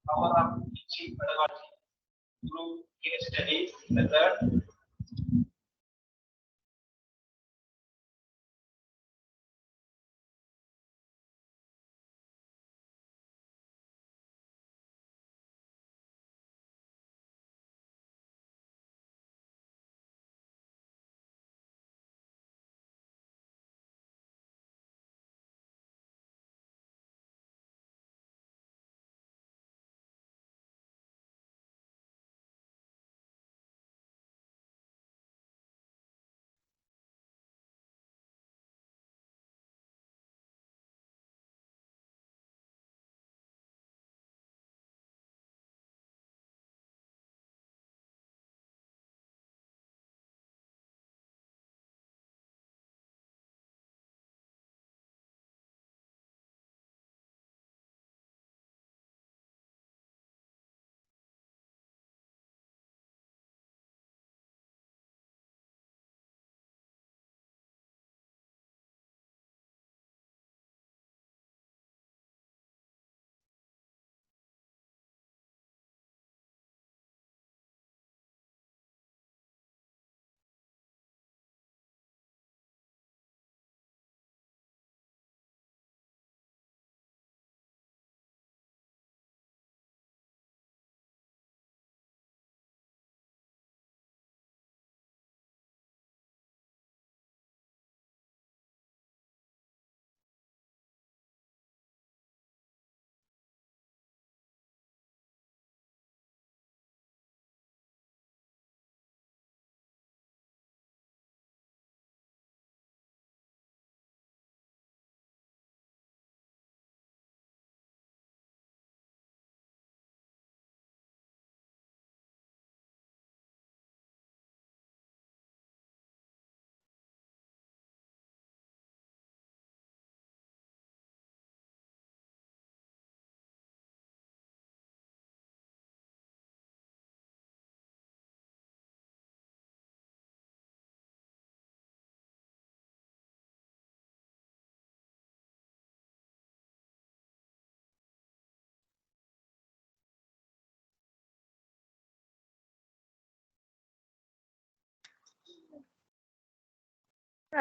power of teaching pedagogy through case studies method.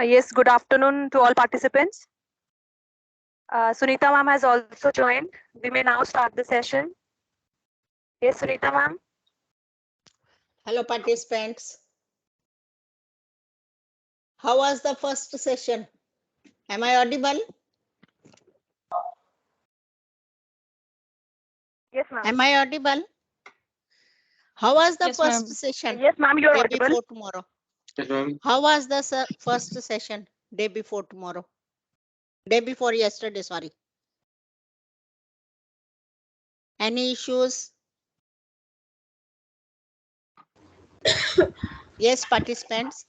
Yes, good afternoon to all participants. Sunita ma'am has also joined. We may now start the session. Yes, Sunita ma'am. Hello participants. How was the first session? Am I audible? Yes, ma'am. Am I audible? How was the Yes, first ma'am. session? Yes, ma'am, you are Day audible. before tomorrow. Yes, ma'am. How was the first session? Day before tomorrow. Day before yesterday, sorry. Any issues? Yes, participants.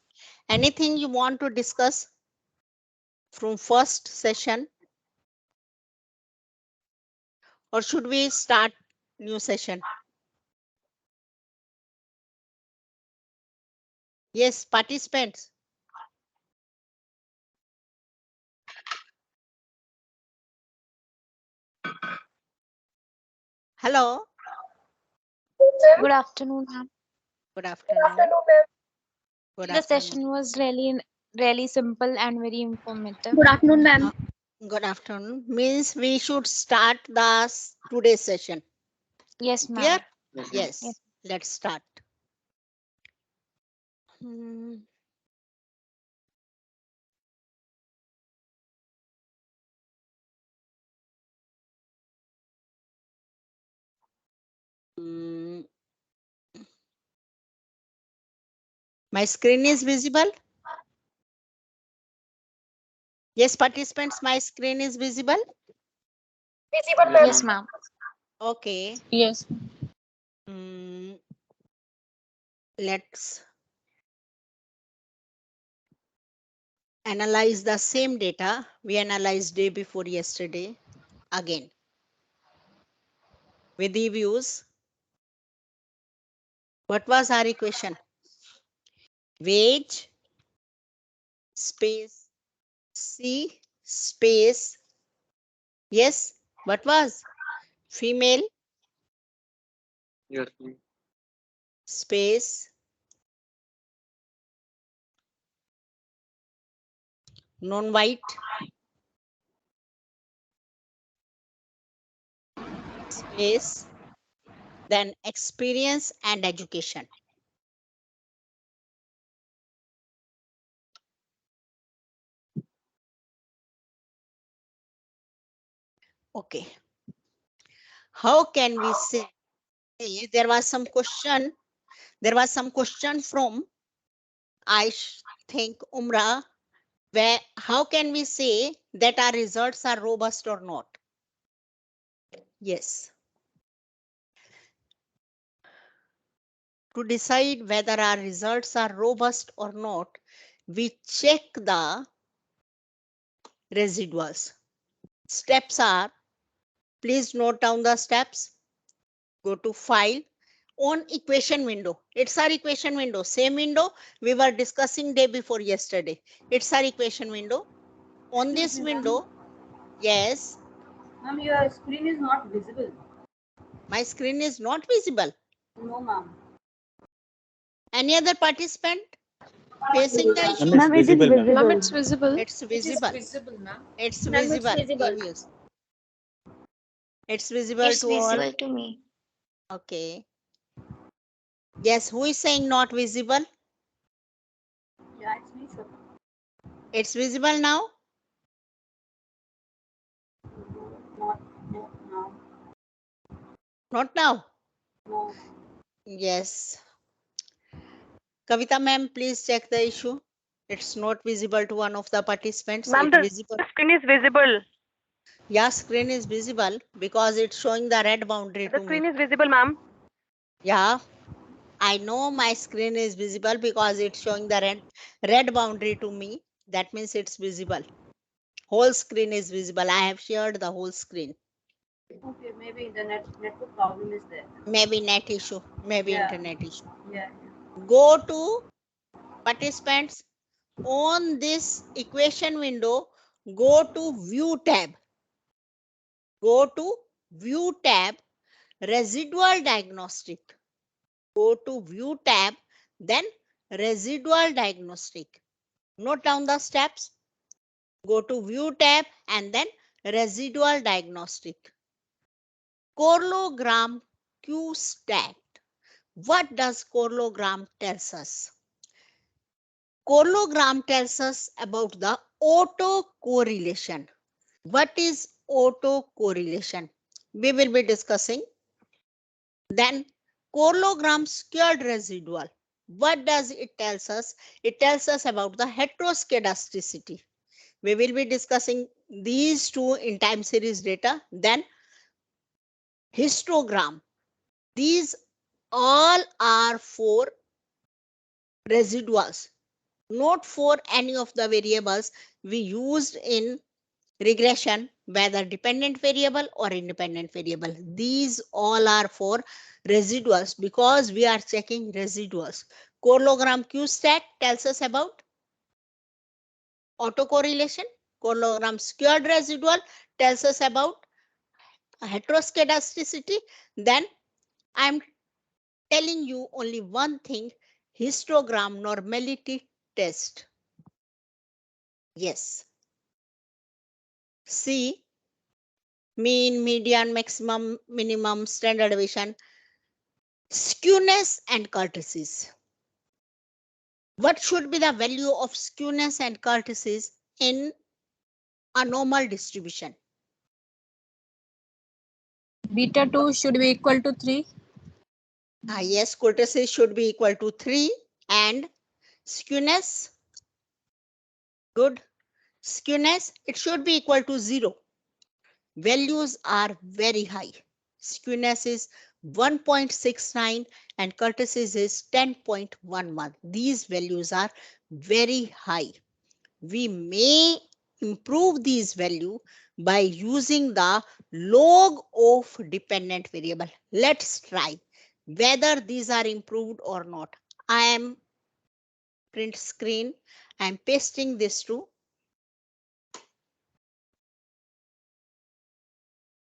Anything you want to discuss from first session? Or should we start new session? Yes, participants. Hello. Good afternoon, ma'am. Good afternoon. Good The afternoon. session was really simple and very informative. Good afternoon, ma'am. Good afternoon. Means we should start the today's session. Yes, Clear? ma'am. Yes. Yes. Let's start. Hmm. Hmm. My screen is visible? Yes, participants, my screen is visible? Yes, ma'am. Okay. Yes. Hmm. Let's analyze the same data we analyzed day before yesterday again with EVIEWS. What was our equation? Wage space C space. Yes, what was? Female Yes, ma'am. Space non-white space, then experience and education. Okay. How can we say there was some question? There was some question from think Umra, where how can we say that our results are robust or not? Yes. To decide whether our results are robust or not, we check the residuals. Steps are, please note down the steps. Go to file on equation window. It's our equation window. Same window we were discussing day before yesterday. It's our equation window. On this window, yes, Ma'am, your screen is not visible. my screen is not visible. No, ma'am. Any other participant facing the issue? Ma'am, it is visible. Ma'am, it's visible. It's visible. Visible, ma'am. It's Ma'am, it's visible. visible. EVIEWS. It's visible It's to all. visible to me. Okay. Yes, who is saying not visible? Yeah, it's me, sir. It's visible now. Not now. Not now. No. Yes. Kavita ma'am, please check the issue. It's not visible to one of the participants. Ma'am, It's the visible. screen is visible. Yeah, screen is visible because it's showing the red boundary The to screen me. is visible, ma'am. Yeah, I know my screen is visible because it's showing the red boundary to me. That means it's visible. Whole screen is visible. I have shared the whole screen. Okay, maybe the network problem is there. Maybe net issue, maybe Yeah. internet issue. Yeah. Go to participants on this equation window. Go to view tab. Go to view tab, residual diagnostic. Go to view tab, then residual diagnostic. Note down the steps. Go to view tab and then residual diagnostic. Correlogram Q stat. What does correlogram tells us? Correlogram tells us about the autocorrelation. What is autocorrelation? We will be discussing. Then correlogram squared residual. What does it tells us? It tells us about the heteroscedasticity. We will be discussing these two in time series data. Then histogram. These all are for residuals, not for any of the variables we used in regression, whether dependent variable or independent variable. These all are for residuals because we are checking residuals. Correlogram Q stat tells us about autocorrelation. Correlogram squared residual tells us about heteroscedasticity. Then I'm telling you only one thing, histogram normality test. Yes. See, mean, median, maximum, minimum, standard deviation, skewness and curtices. What should be the value of skewness and curtices in a normal distribution? Beta 2 should be equal to 3. Yes, curtices should be equal to 3 and skewness, good. Skewness, it should be equal to 0. Values are very high. Skewness is 1.69 and curtices is 10.11. These values are very high. We may improve these value by using the log of dependent variable. Let's try whether these are improved or not. I am print screen. I am pasting this to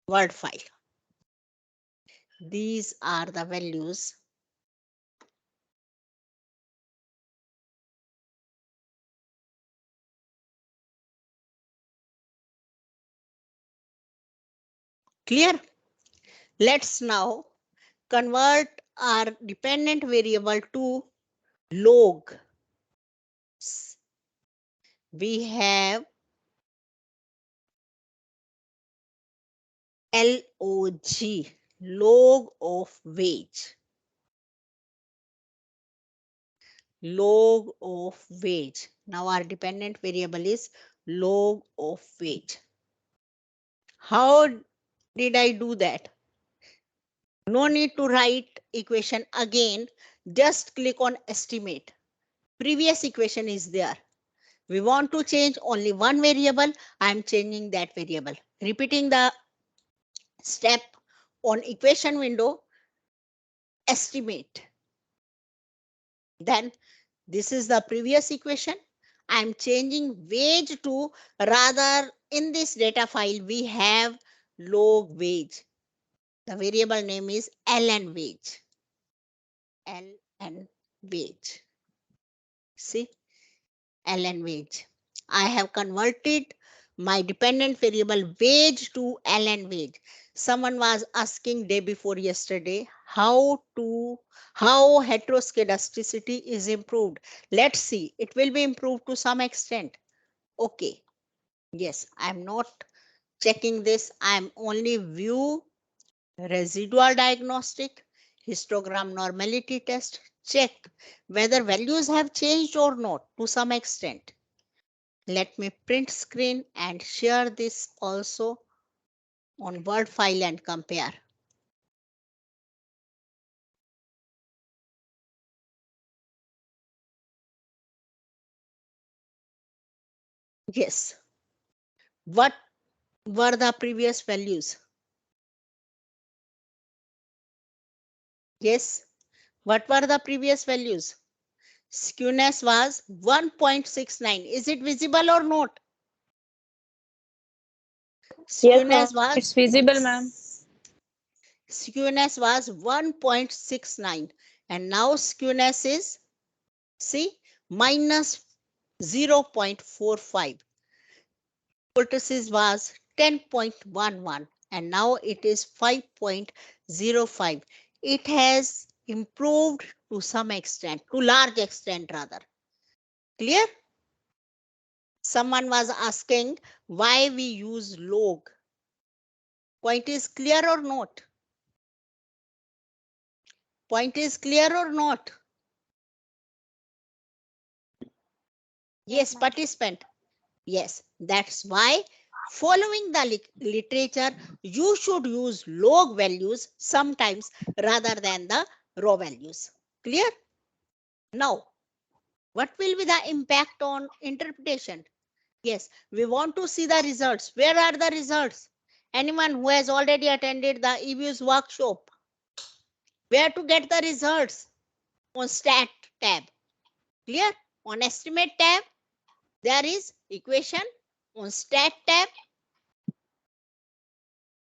Word file. These are the values clear. Let's now convert our dependent variable to log. We have LOG, log of wage. Log of wage. Now our dependent variable is log of wage. How did I do that? No need to write equation again. Just click on estimate. Previous equation is there. We want to change only one variable. I am changing that variable. Repeating the step on equation window, estimate. Then this is the previous equation. I am changing wage to, rather in this data file we have log wage. The variable name is ln wage. ln wage. See, ln wage. I have converted my dependent variable wage to ln wage. Someone was asking day before yesterday how heteroscedasticity is improved. Let's see, it will be improved to some extent. Okay, yes, I'm not checking this. I'm only view residual diagnostic, histogram normality test, check whether values have changed or not to some extent. Let me print screen and share this also on Word file and compare. Yes. What were the previous values? Yes. What were the previous values? Skewness was 1.69. Is it visible or not? Skewness was It's visible, ma'am. Skewness was 1.69 and now skewness is, see, minus 0.45. Kurtosis was 10.11 and now it is 5.05. It has improved to some extent, to large extent rather. Clear? Someone was asking why we use log. Point is clear or not? Point is clear or not? Yes, participant. Yes, that's why following the literature, you should use log values sometimes rather than the raw values. Clear? Now, what will be the impact on interpretation? Yes, we want to see the results. Where are the results? Anyone who has already attended the EVIEWS workshop? Where to get the results? On stat tab. Clear? On estimate tab, there is equation. On stat tab,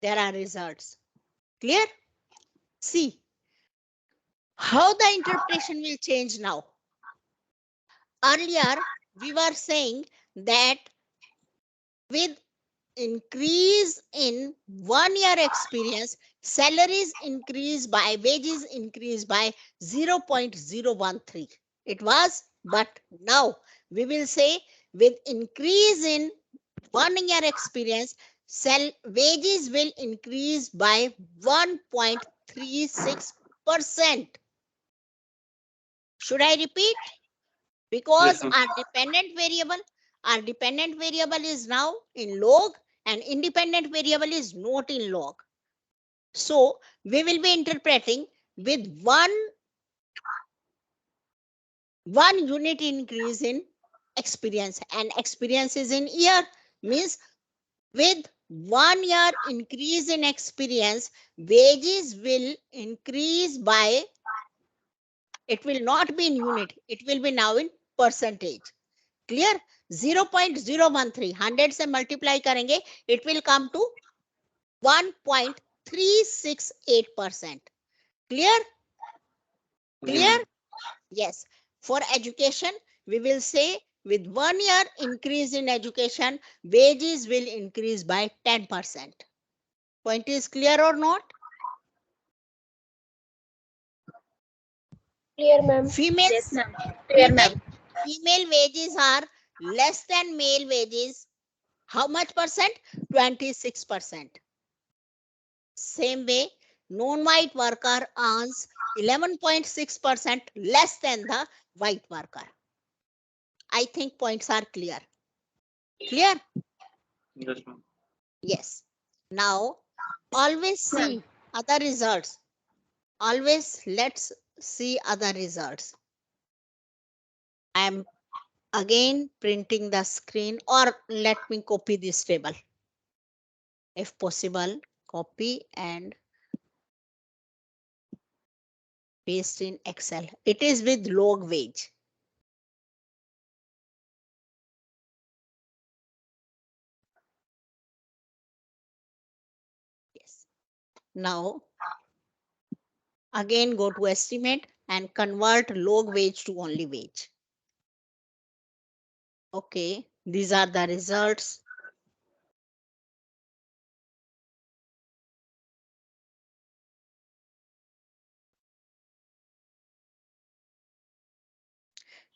there are results. Clear? See how the interpretation will change now. Earlier, we were saying that with increase in 1 year experience, salaries increase by, wages increase by 0.013. It was, but now we will say with increase in 1 year experience, wages will increase by 1.36%. Should I repeat? Because Yes, our dependent variable is now in log and independent variable is not in log. So we will be interpreting with one unit increase in experience, and experience is in year, means with 1 year increase in experience, wages will increase by, it will not be in unit, it will be now in percentage. Clear? 0.013, 100 से multiply करेंगे, it will come to 1.36%. 368%. Clear? Clear? Yes. For education, we will say with 1 year increase in education, wages will increase by 10%. Point is clear or not? Clear, ma'am. Female, Yes, ma'am. Clear, ma'am. female wages are less than male wages. How much percent? 26%. Same way, non-white worker earns 11.6% less than the white worker. I think points are clear. Clear? Yes, ma'am. Yes. Now, always see other results. Always let's see other results. I am again printing the screen, or let me copy this table. If possible, copy and paste in Excel. It is with log wage. Yes. Now, again go to estimate and convert log wage to only wage. Okay, these are the results.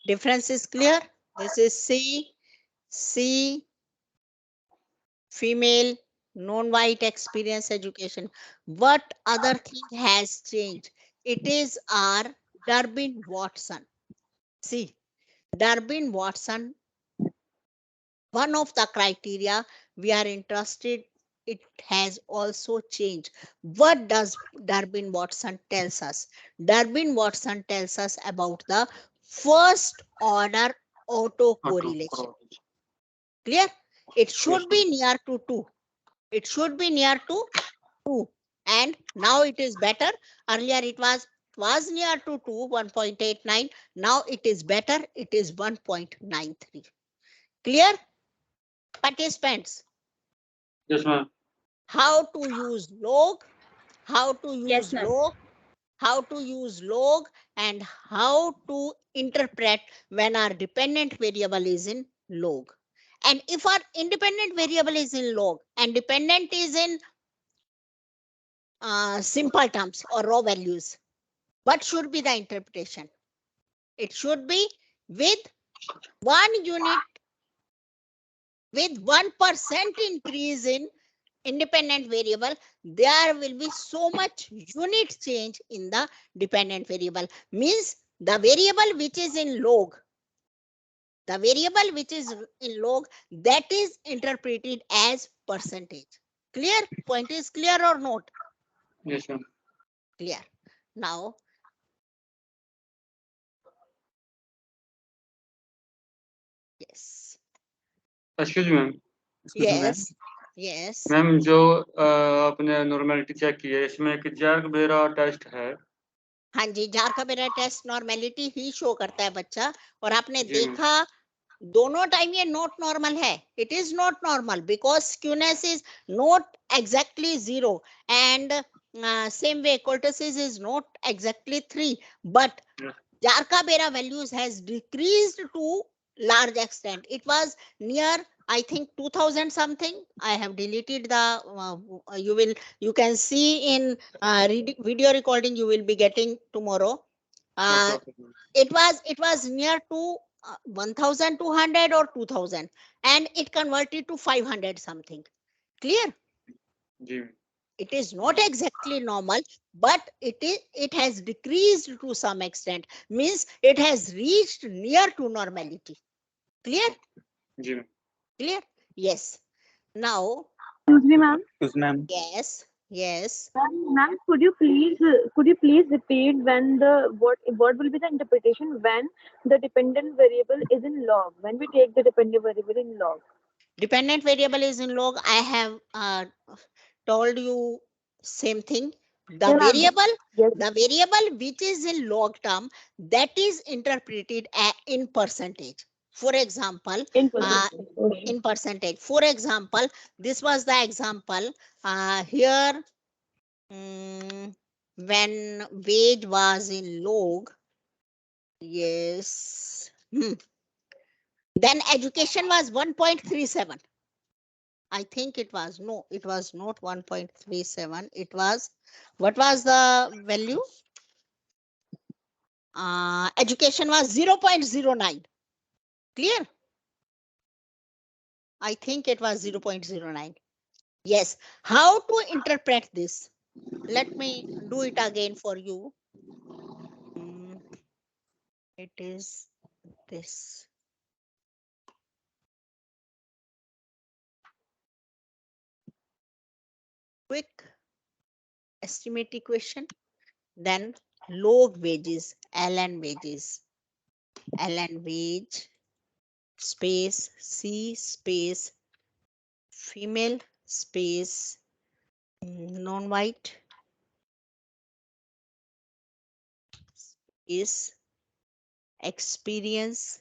Difference is clear. This is C, female, non-white experience education. What other thing has changed? It is our Durbin Watson. See, Durbin Watson, one of the criteria we are interested, it has also changed. What does Durbin Watson tells us? Durbin Watson tells us about the first order autocorrelation. Clear? It should be near to 2. It should be near to 2. And now it is better. Earlier it was near to 2, 1.89. Now it is better. It is 1.93. Clear? Participants. Yes, ma'am. How to use log, how to use Yes, ma'am. log, how to use log, and how to interpret when our dependent variable is in log. And if our independent variable is in log and dependent is in simple terms or raw values, what should be the interpretation? It should be with 1 unit, with 1% increase in independent variable, there will be so much unit change in the dependent variable. Means the variable which is in log, the variable which is in log, that is interpreted as percentage. Clear? Point is clear or not? Yes, ma'am. Clear. Now, yes. Excuse me, ma'am. Yes. Yes. Ma'am जो आपने normality check की है इसमें एक जैकबेरा test है. हाँ जी, jar का मेरा टेस्ट नॉर्मेलिटी ही शो करता है बच्चा, और आपने जी मैम. देखा दोनों टाइम ये नॉट नॉर्मल है. It is not normal because skewness is not exactly 0 and same way cortices is not exactly 3, but Yes. Jarka-Bera values has decreased to large extent. It was near, I think, 2000 something. I have deleted the you can see in video recording you will be getting tomorrow. Okay, okay, ma'am. It was near to 1200 or 2000, and it converted to 500 something. Clear? जी ma'am. It is not exactly normal, but it has decreased to some extent. Means it has reached near to normality. Clear? जी ma'am. Clear? Yes. Now, Excuse me, ma'am. Yes, ma'am. yes, yes. Ma'am, could you please repeat when what will be the interpretation when the dependent variable is in log? When we take the dependent variable in log. Dependent variable is in log. I have told you same thing. The Yeah, ma'am. variable, Yes. the variable which is in log term, that is interpreted in percentage. For example, In percentage. Okay. in percentage. For example, this was the example. Here when wage was in log, yes, then education was 1.37. I think it was, no, it was not 1.37. It was, what was the value? Education was 0.09. Clear? I think it was 0.09. Yes. How to interpret this? Let me do it again for you. It is this. Quick estimate equation. Then log wages, ln wages, ln wage, space C space female space non-white is experience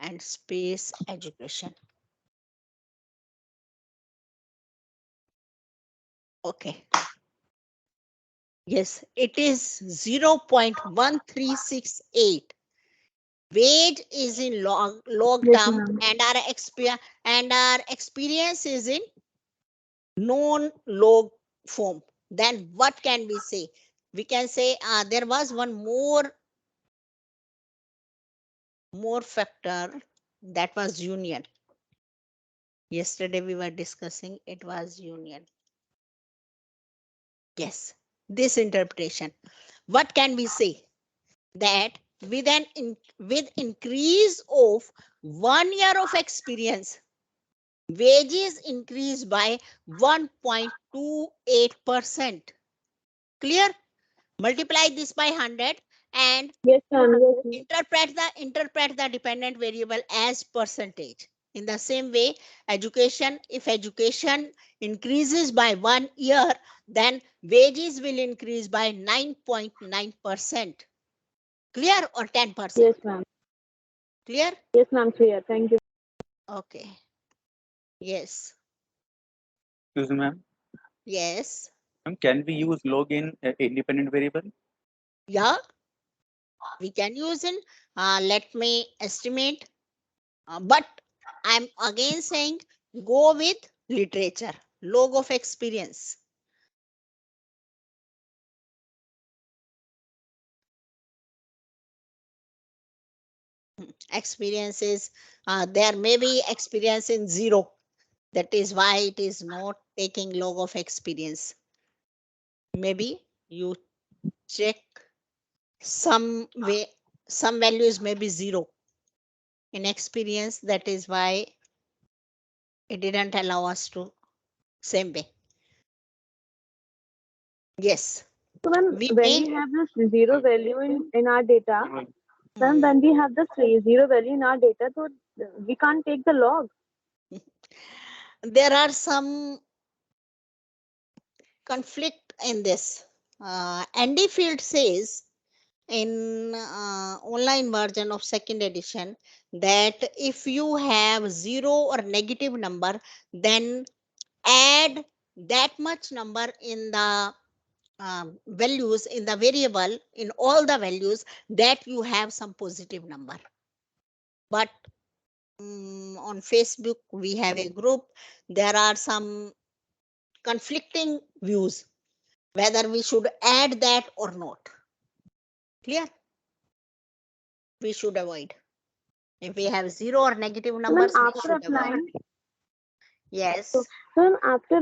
and space education. Okay. Yes, it is 0.1368. Wage is in log Yes, term ma'am. and our experience is in non-log form. Then what can we say? We can say there was one more factor, that was union. Yesterday we were discussing, it was union. Yes, this interpretation. What can we say? That with increase of 1 year of experience, wages increase by 1.28%. Clear? Multiply this by 100 and Yes, ma'am. Yes, ma'am. interpret the dependent variable as percentage. In the same way, if education increases by 1 year, then wages will increase by 9.9%. Clear, or 10%? Yes, ma'am. Clear? Yes, ma'am. Clear. Thank you. Okay. Yes. Excuse me, ma'am. Yes. Ma'am, can we use log in independent variable? Yeah. We can use it. Let me estimate. But I'm again saying go with literature. Log of experience. Experiences. There may be experience in 0. That is why it is not taking log of experience. Maybe you check some values may be 0 in experience. That is why it didn't allow us to same way. Yes. So, ma'am, We when may. we have this zero value in our data, then Hmm. when we have the zero value in our data, so we can't take the log. There are some conflict in this. Andy Field says in online version of second edition that if you have 0 or negative number, then add that much number in the values in the variable, in all the values, that you have some positive number. But on Facebook we have a group, there are some conflicting views whether we should add that or not. Clear? We should avoid. If we have 0 or negative So, ma'am, numbers, we should avoid. Yes. so ma'am, after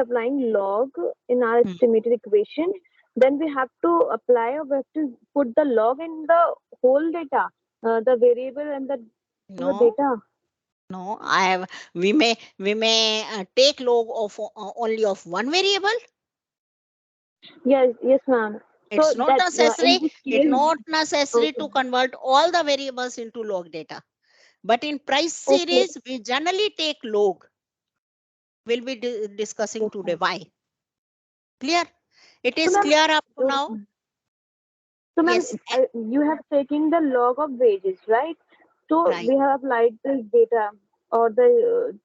applying log in our Hmm. estimated equation, then we have to apply or we have to put the log in the whole data, the variable and the No, data. no, we may take log of only of one variable. Yes, yes, ma'am. So It's not that in necessary. this It's case, not necessary okay, to convert all the variables into log data. But in price okay, series, we generally take log. We'll be discussing yes, today ma'am. why. Clear? It So, is ma'am, clear up to okay, now? ma'am. So, ma'am, Yes. you have taken the log of wages, right? So Right. we have applied this data or the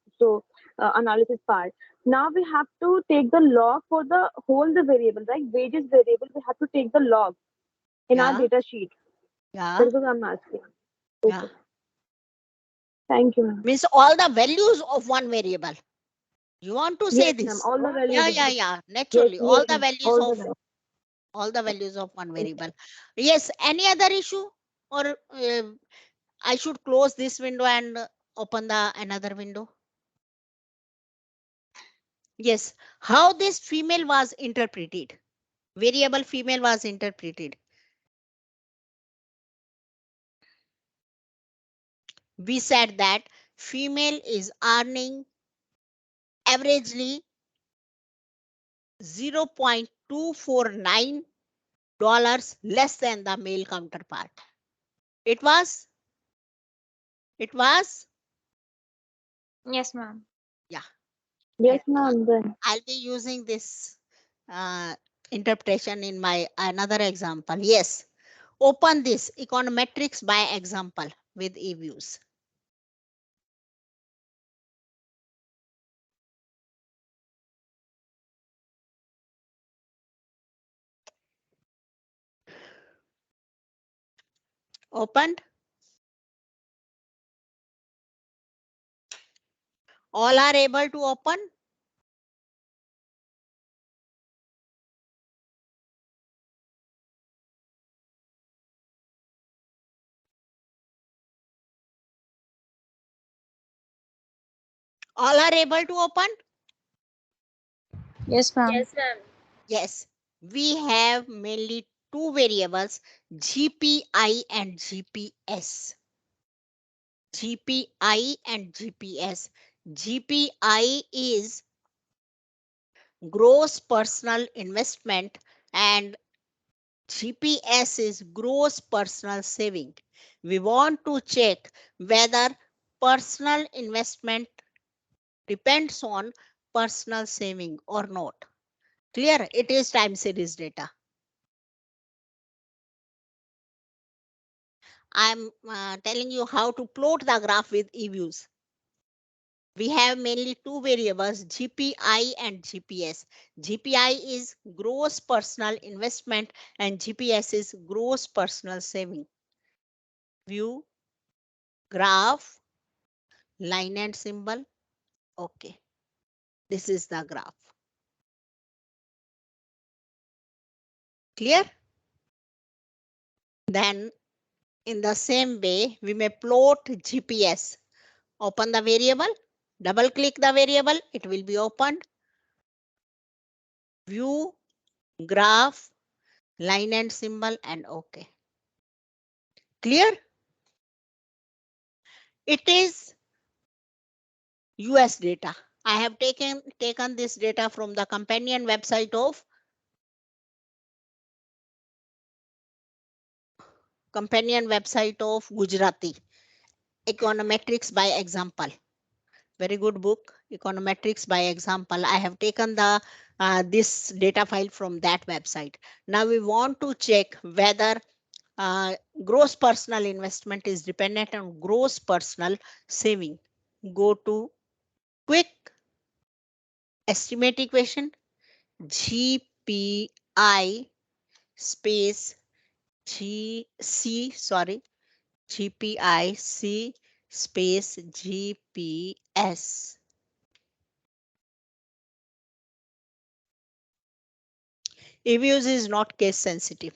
analysis part. Now we have to take the log for the whole the variable, right? Wages variable, we have to take the log in our Yeah. data sheet. Yeah. That is what I'm asking. Yeah. Okay. Thank you, ma'am. Means all the values of one variable. You want to say Yes, ma'am. this? All the values. Yeah, of yeah, the- yeah. Yes, Naturally, all yes, the ma'am. values All the of values. all the values of one variable. Yes. Any other issue, or I should close this window and open the another window? Yes. How this female was interpreted? Variable female was interpreted. We said that female is earning averagely $0.249 less than the male counterpart. It was Yes, ma'am. yeah. Yes, ma'am. Then. I'll be using this interpretation in my another example. Yes. Open this econometrics by example with EVIEWS. Opened. All are able to open. All are able to open. Yes, ma'am. Yes. We have mainly two variables, GPI and GPS. GPI and GPS. GPI is gross personal investment and GPS is gross personal saving. We want to check whether personal investment depends on personal saving or not. Clear? It is time series data. I'm telling you how to plot the graph with EVIEWS. We have mainly two variables, GPI and GPS. GPI is gross personal investment and GPS is gross personal saving. View, graph, line and symbol. Okay, this is the graph. Clear? Then in the same way, we may plot GPS. Open the variable, double click the variable, it will be opened. View, graph, line and symbol, and OK. Clear? It is US data. I have taken this data from the companion website of Gujarati, Econometrics by Example. Very good book, Econometrics by Example. I have taken the this data file from that website. Now we want to check whether gross personal investment is dependent on gross personal saving. Go to quick estimate equation, GPI space GPIC space GPS. EVIEWS is not case sensitive.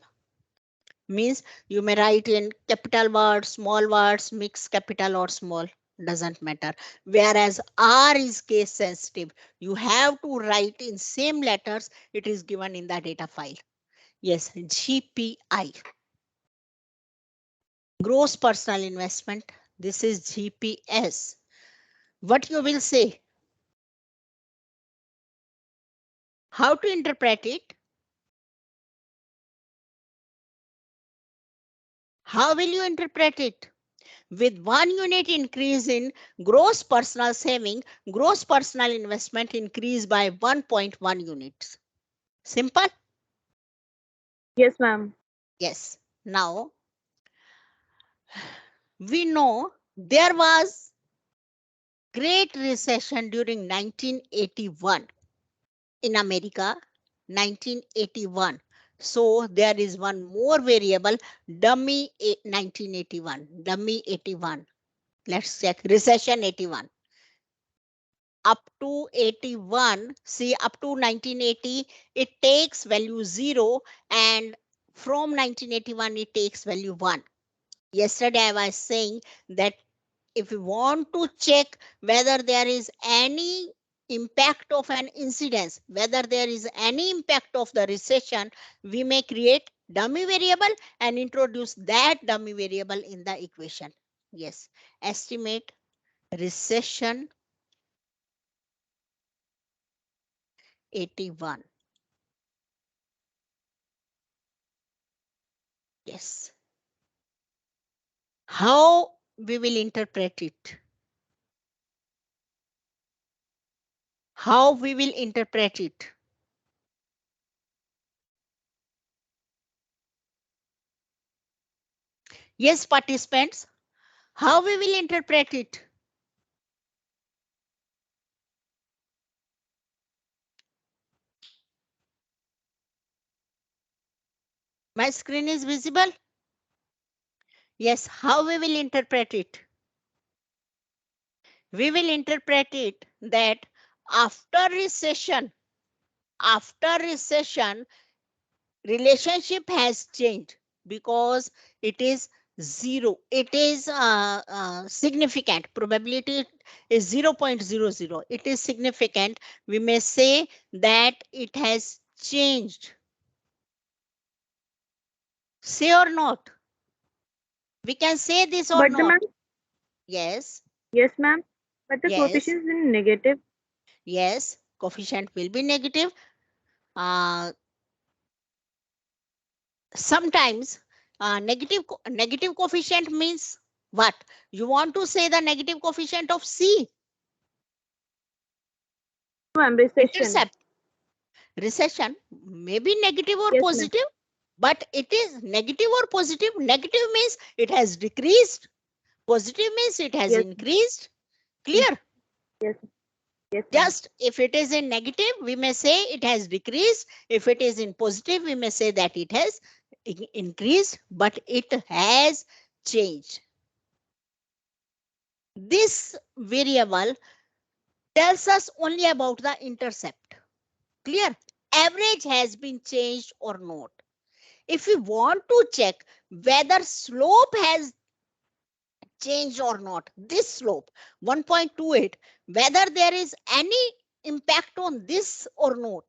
Means you may write in capital words, small words, mixed capital or small, doesn't matter. Whereas R is case sensitive. You have to write in same letters it is given in the data file. Yes, GPI. Gross personal investment. This is GPS. What you will say? How to interpret it? How will you interpret it? With 1 unit increase in gross personal saving, gross personal investment increase by 1.1 units. Simple? Yes, ma'am. Yes. Now, we know there was Great Recession during 1981 in America, 1981. So there is one more variable, dummy 1981, dummy 81. Let's check recession 81. Up to 81, see up to 1980, it takes value 0, and from 1981 it takes value 1. Yesterday I was saying that if we want to check whether there is any impact of an incidence, whether there is any impact of the recession, we may create dummy variable and introduce that dummy variable in the equation. Yes, estimate recession 81. Yes. How we will interpret it? How we will interpret it? Yes, participants, how we will interpret it? My screen is visible? Yes, how we will interpret it? We will interpret it that after recession, relationship has changed because it is 0. It is significant. Probability is 0.00. It is significant. We may say that it has changed. Say or not? We can say this or But the not. ma'am, Yes. yes, ma'am. But the Yes. coefficient is in negative. Yes. Coefficient will be negative. Sometimes negative coefficient means what? You want to say the negative coefficient of C? Ma'am, recession. Intercept. Recession may be negative or Yes, ma'am. positive, but it is negative or positive. Negative means it has decreased. Positive means it has Yes. increased. Clear? Yes. Yes, ma'am. Just if it is in negative, we may say it has decreased. If it is in positive, we may say that it has increased, but it has changed. This variable tells us only about the intercept. Clear? Average has been changed or not. If we want to check whether slope has changed or not, this slope 1.28, whether there is any impact on this or not.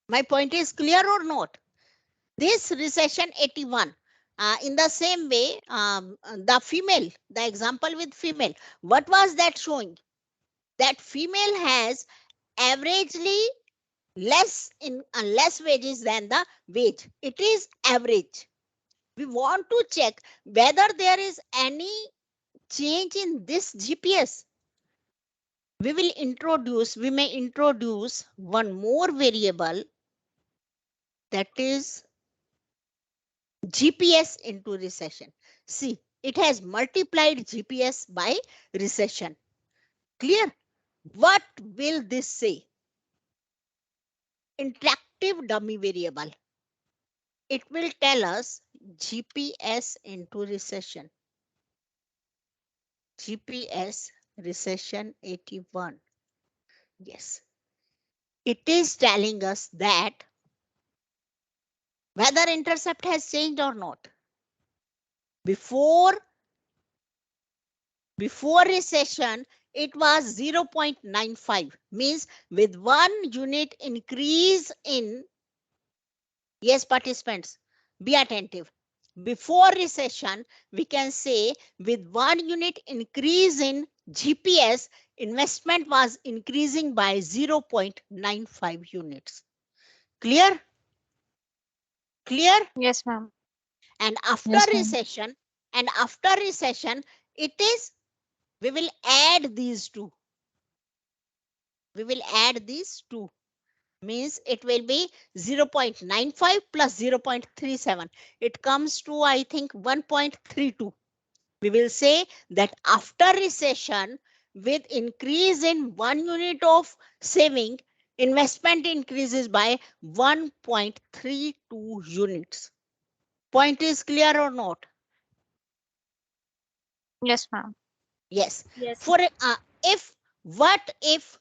My point is clear or not? This recession 81, in the same way, the female, the example with female, what was that showing? That female has averagely less wages than the wage. It is average. We want to check whether there is any change in this GPS. We may introduce one more variable, that is GPS into recession. See, it has multiplied GPS by recession. Clear? What will this say? Interactive dummy variable. It will tell us GPS into recession. GPS recession 81. Yes. It is telling us that whether intercept has changed or not. Before recession, it was 0.95, means with 1 unit increase in, yes, participants, be attentive. Before recession, we can say with 1 unit increase in GPS, investment was increasing by 0.95 units. Clear? Clear? Yes, ma'am. And after Yes, ma'am. recession, it is, we will add these two. We will add these two. Means it will be 0.95 plus 0.37. It comes to, I think, 1.32. We will say that after recession, with increase in 1 unit of saving, investment increases by 1.32 units. Point is clear or not? Yes, ma'am. Yes. Yes. For if what if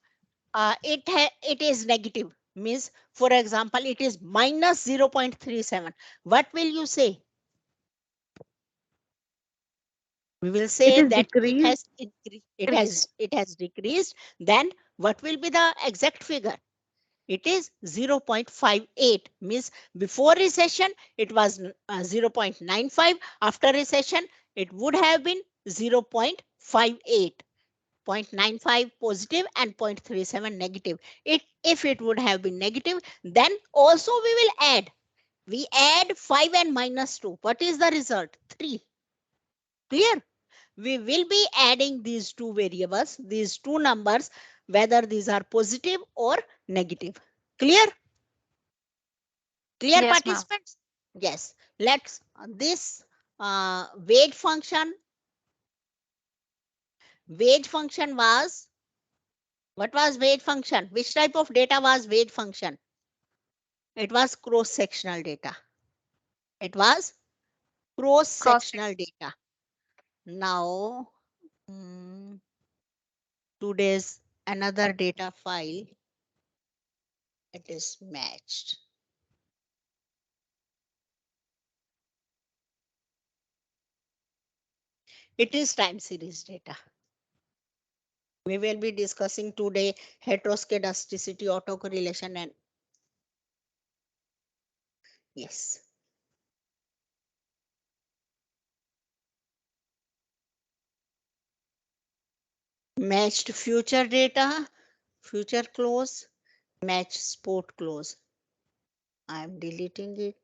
it is negative, means for example it is minus 0.37, what will you say? We will say is that decreased. it has decreased. Then what will be the exact figure? It is 0.58, means before recession it was 0.95. After recession it would have been 0.58. 0.95 positive and 0.37 negative. If it would have been negative, then also we will add. We add 5 and minus 2. What is the result? 3. Clear? We will be adding these two variables, these two numbers, whether these are positive or negative. Clear? Clear, Yes, ma'am. participants? Yes. Let's this weight function. Weight function was, what was weight function? Which type of data was weight function? It was cross-sectional data. It was Cross. cross-sectional data. Now, today's another data file, it is matched. It is time series data. We will be discussing today heteroscedasticity, autocorrelation, and yes. Matched future data, future close, match spot close. I am deleting it.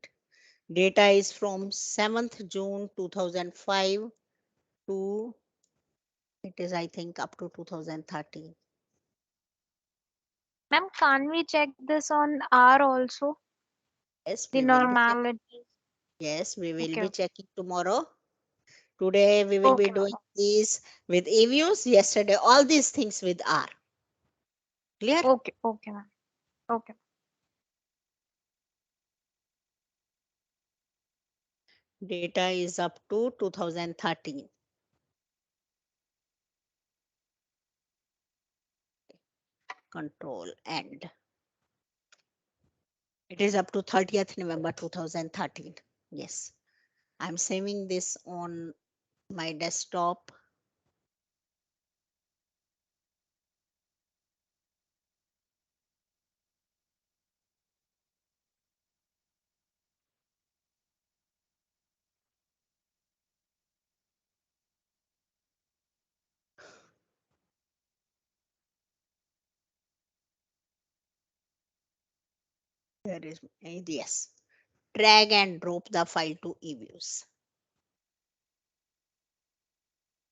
Data is from 7th June 2005 to, it is I think up to 2013. Ma'am, can't we check this on R also? Yes, The we will be checking. normality. Yes, we will Okay. be checking tomorrow. Today we will be Okay, doing ma'am. these with EVIEWS. Yesterday all these things with R. Clear? Okay, okay, ma'am. Okay. Data is up to 2013. Control and it is up to 30th November 2013. Yes, I'm saving this on my desktop. There is, yes. Drag and drop the file to EVIEWS.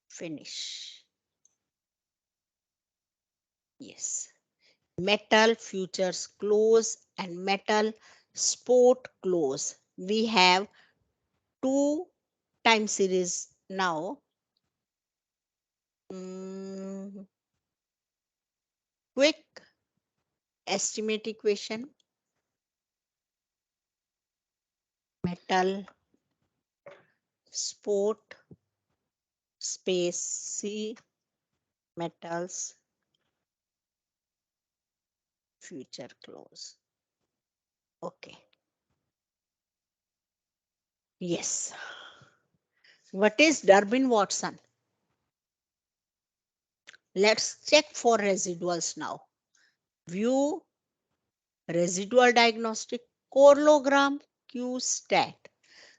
Finish. Yes. Metal futures close and metal spot close. We have two time series now. Quick estimate equation. Metal spot space C metals future close. Okay. Yes. What is Durbin-Watson? Let's check for residuals now. View residual diagnostic correlogram Q-stat.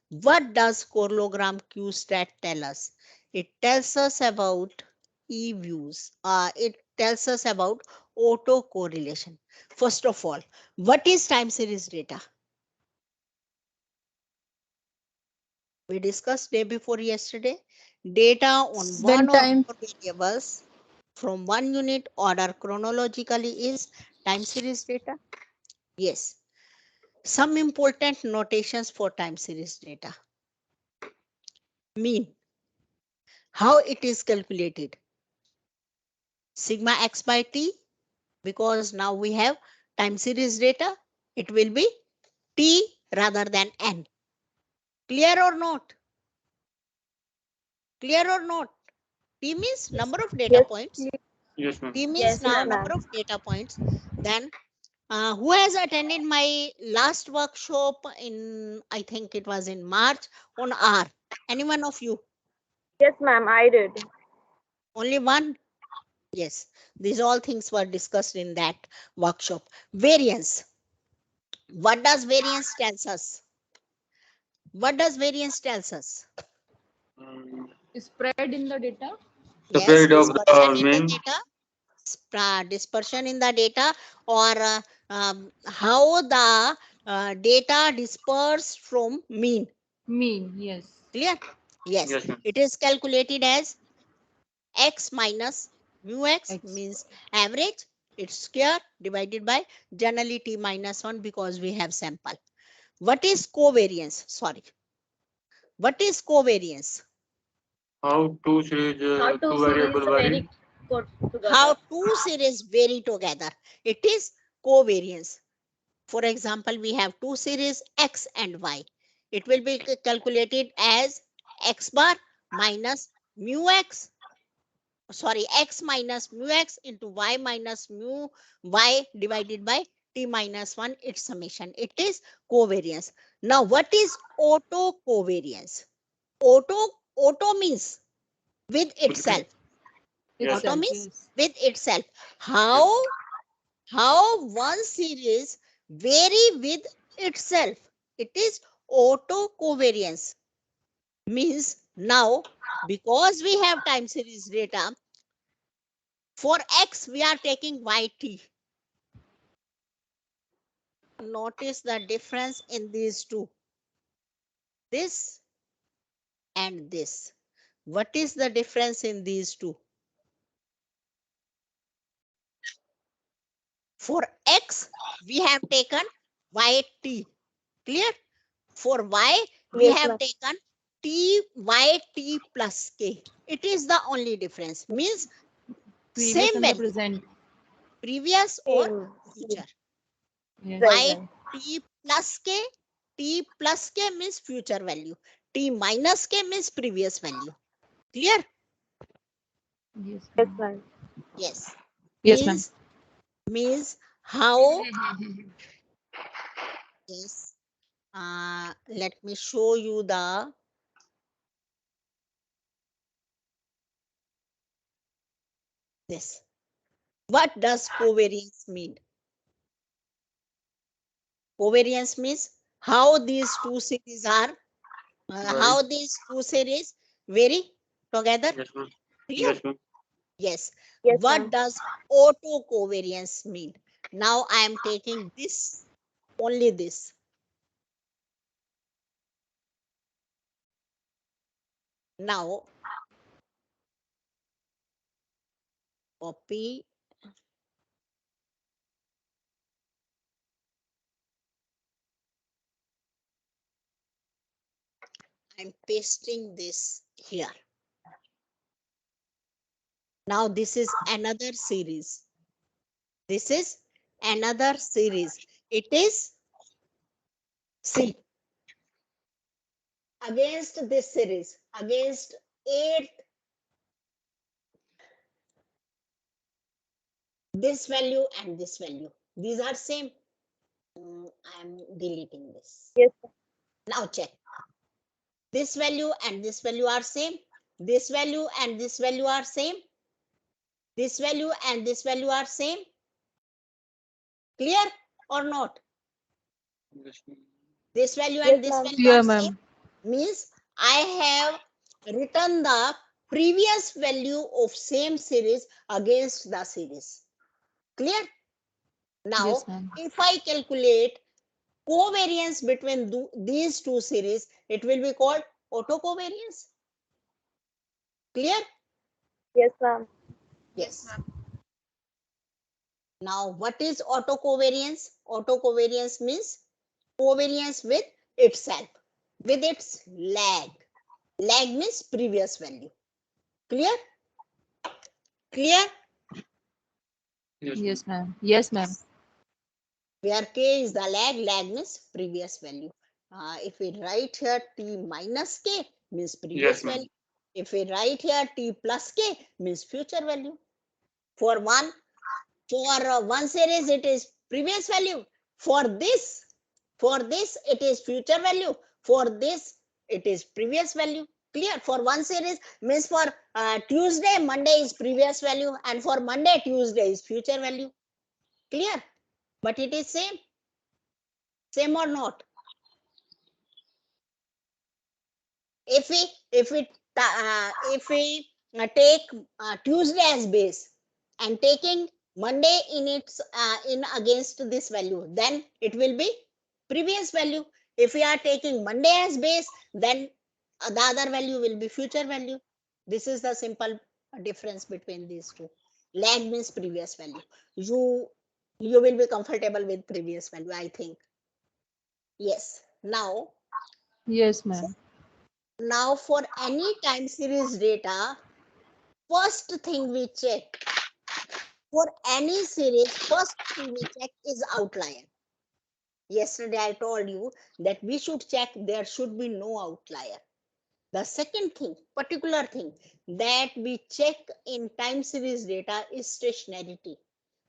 What does correlogram Q-stat tell us? It tells us about EVIEWS. It tells us about autocorrelation. First of all, what is time series data? We discussed day before yesterday. Data on one or more variables from one unit order chronologically is time series data. Yes. Some important notations for time series data. Mean. How it is calculated? Sigma x by t, because now we have time series data, it will be t rather than n. Clear or not? Clear or not? T means number of data Yes, points. Yes, ma'am. T means Yes, now ma'am. number of data points. Then who has attended my last workshop in, I think it was in March, on R? Any one of you? yes, ma'am, I did. Only one? Yes. These all things were discussed in that workshop. Variance. What does variance tells us? What does variance tells us? Spread in the data. Yes, Spread of dispersion the in the mean. data. Dispersion in the data, or how the data disperse from mean. Mean, yes. Clear? Yes. Yes, ma'am. It is calculated as x minus mu x, X. means average, its square divided by generally t minus 1, because we have sample. What is covariance? Sorry. What is covariance? How two series, How two two variable series vary. very good How together. two series vary together. It is covariance. For example, we have two series x and y. It will be calculated as x bar minus mu x, sorry, x minus mu x into y minus mu y divided by t minus 1, its summation. It is covariance. Now, what is auto covariance? Auto means with itself. Yes, Auto Itself, means yes. with itself. yes. How one series vary with itself. It is auto covariance. Means now, because we have time series data, for x we are taking yt. Notice the difference in these two. This and this. What is the difference in these two? For x, we have taken yt. Clear? For y, we Yes, have ma'am. taken yt plus k. It is the only difference. Means Previous same and the value, present. previous or Same. future. Yes. Right, right. Yt plus k, t plus k means future value. T minus k means previous value. Clear? Yes. Yes, Ma'am. ma'am. Yes. Yes, ma'am. Means how? Yes. Let me show you the this. What does covariance mean? Covariance means how these two series are, Vary. how these two series vary together. Yes, ma'am. Clear? Yes, ma'am. Yes. Yes, What ma'am. does auto covariance mean? Now I am taking this, only this. Now copy. I'm pasting this here. Now this is another series. This is another series. It is, see, against this series, against 8, this value and this value. These are same. I'm deleting this. Yes, Now check. This value and this value are same. This value and this value are same. This value and this value are same. Clear or not? Yes, ma'am. This value yes, and this ma'am. value Clear, are same. ma'am. Means I have written the previous value of same series against the series. Clear? Now, Yes, ma'am. if I calculate covariance between these two series, it will be called autocovariance. Clear? Yes, ma'am. Yes. Now, what is autocovariance? Autocovariance means covariance with itself, with its lag. Lag means previous value. Clear? Clear? Yes, ma'am. Yes, ma'am. Where K is the lag, lag means previous value. If we write here T minus K means previous Yes, ma'am. value. If we write here T plus K means future value. For one series it is previous value. For this it is future value. For this it is previous value. Clear? For one series means for Tuesday, Monday is previous value, and for Monday, Tuesday is future value. Clear? But it is same or not? If we take Tuesday as base and taking Monday in its in against this value, then it will be previous value. If we are taking Monday as base, then the other value will be future value. This is the simple difference between these two. Lag means previous value. You will be comfortable with previous value, I think. Yes. Yes, ma'am. Now for any time series data, first thing we check for any series, first thing we check is outlier. Yesterday I told you that we should check there should be no outlier. The second thing, particular thing that we check in time series data is stationarity.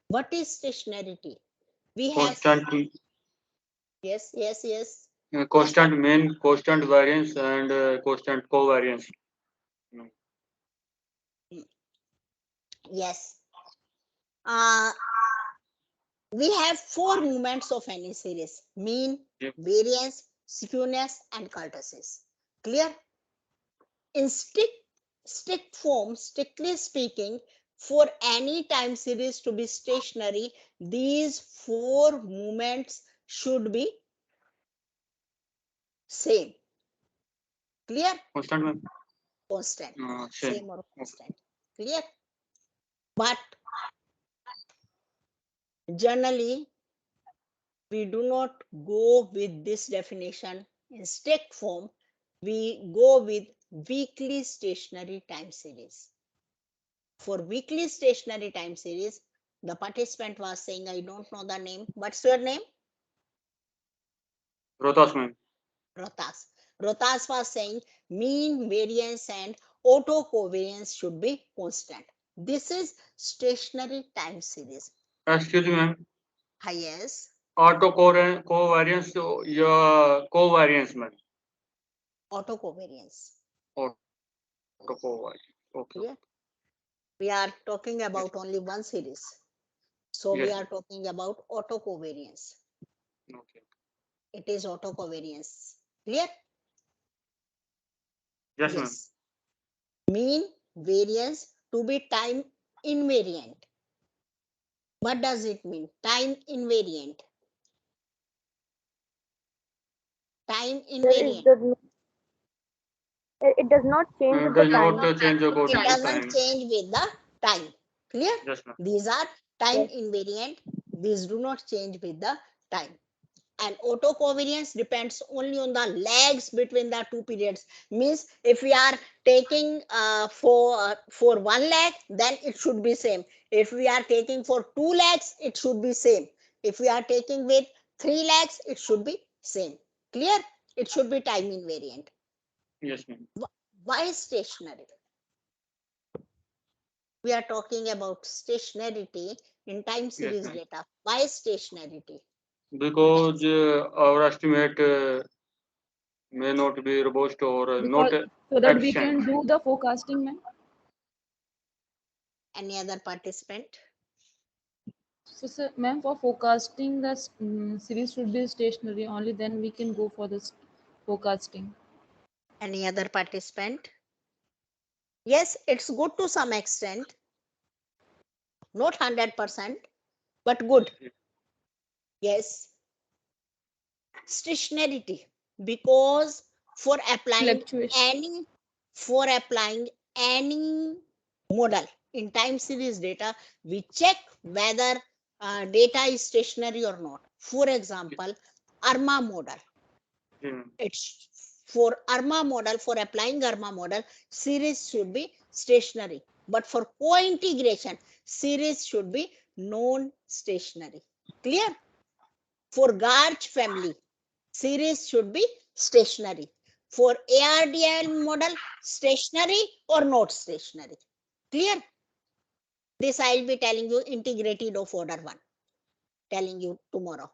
What is stationarity? We have Constant, yes. constant mean, constant variance, and constant covariance. Yes. We have four movements of any series: mean, Yep. variance, skewness, and kurtosis. Clear? In strict form, strictly speaking, for any time series to be stationary, these four movements should be same. Clear? Constant, ma'am. Constant. Same. Same or constant. Clear? But generally, we do not go with this definition in strict form. We go with weekly stationary time series. For weekly stationary time series, the participant was saying, I don't know the name. What's your name? Rotas, ma'am. Rotas. Rotas was saying mean, variance, and auto covariance should be constant. This is stationary time series. Excuse me, ma'am. Yes. Auto covariance, your covariance, ma'am. Auto covariance. Auto covariance. Okay. Clear? We are talking about only one series. So we Yes. are talking about auto covariance. Okay. It is auto covariance. Clear? Yes, ma'am. Mean, variance to be time invariant. What does it mean? Time invariant. Time invariant. It does not change with Does the not time. change It according to doesn't time. change with the time. Clear? Yes, ma'am. These are time Yes. invariant. These do not change with the time. And auto covariance depends only on the lags between the two periods. Means if we are taking for one lag, then it should be same. If we are taking for 2 lags, it should be same. If we are taking with 3 lags, it should be same. Clear? It should be time invariant. Yes, ma'am. Why stationary? We are talking about stationarity in time series ma'am. data. Why stationarity? Because our estimate may not be robust or not Because so that we efficient. can do the forecasting, ma'am. Any other participant? So, sir, ma'am, for forecasting, the series should be stationary. Only then we can go for this forecasting. Any other participant? Yes, it's good to some extent. Not 100%, but good. Yes. Stationarity, because for applying Fluctuation. any model in time series data, we check whether data is stationary or not. For example, ARMA model. Yeah. It's For ARMA model, for applying ARMA model, series should be stationary. But for co-integration, series should be non-stationary. Clear? For Garch family, series should be stationary. For ARDL model, stationary or not stationary. Clear? This I will be telling you integrated of order 1. Telling you tomorrow.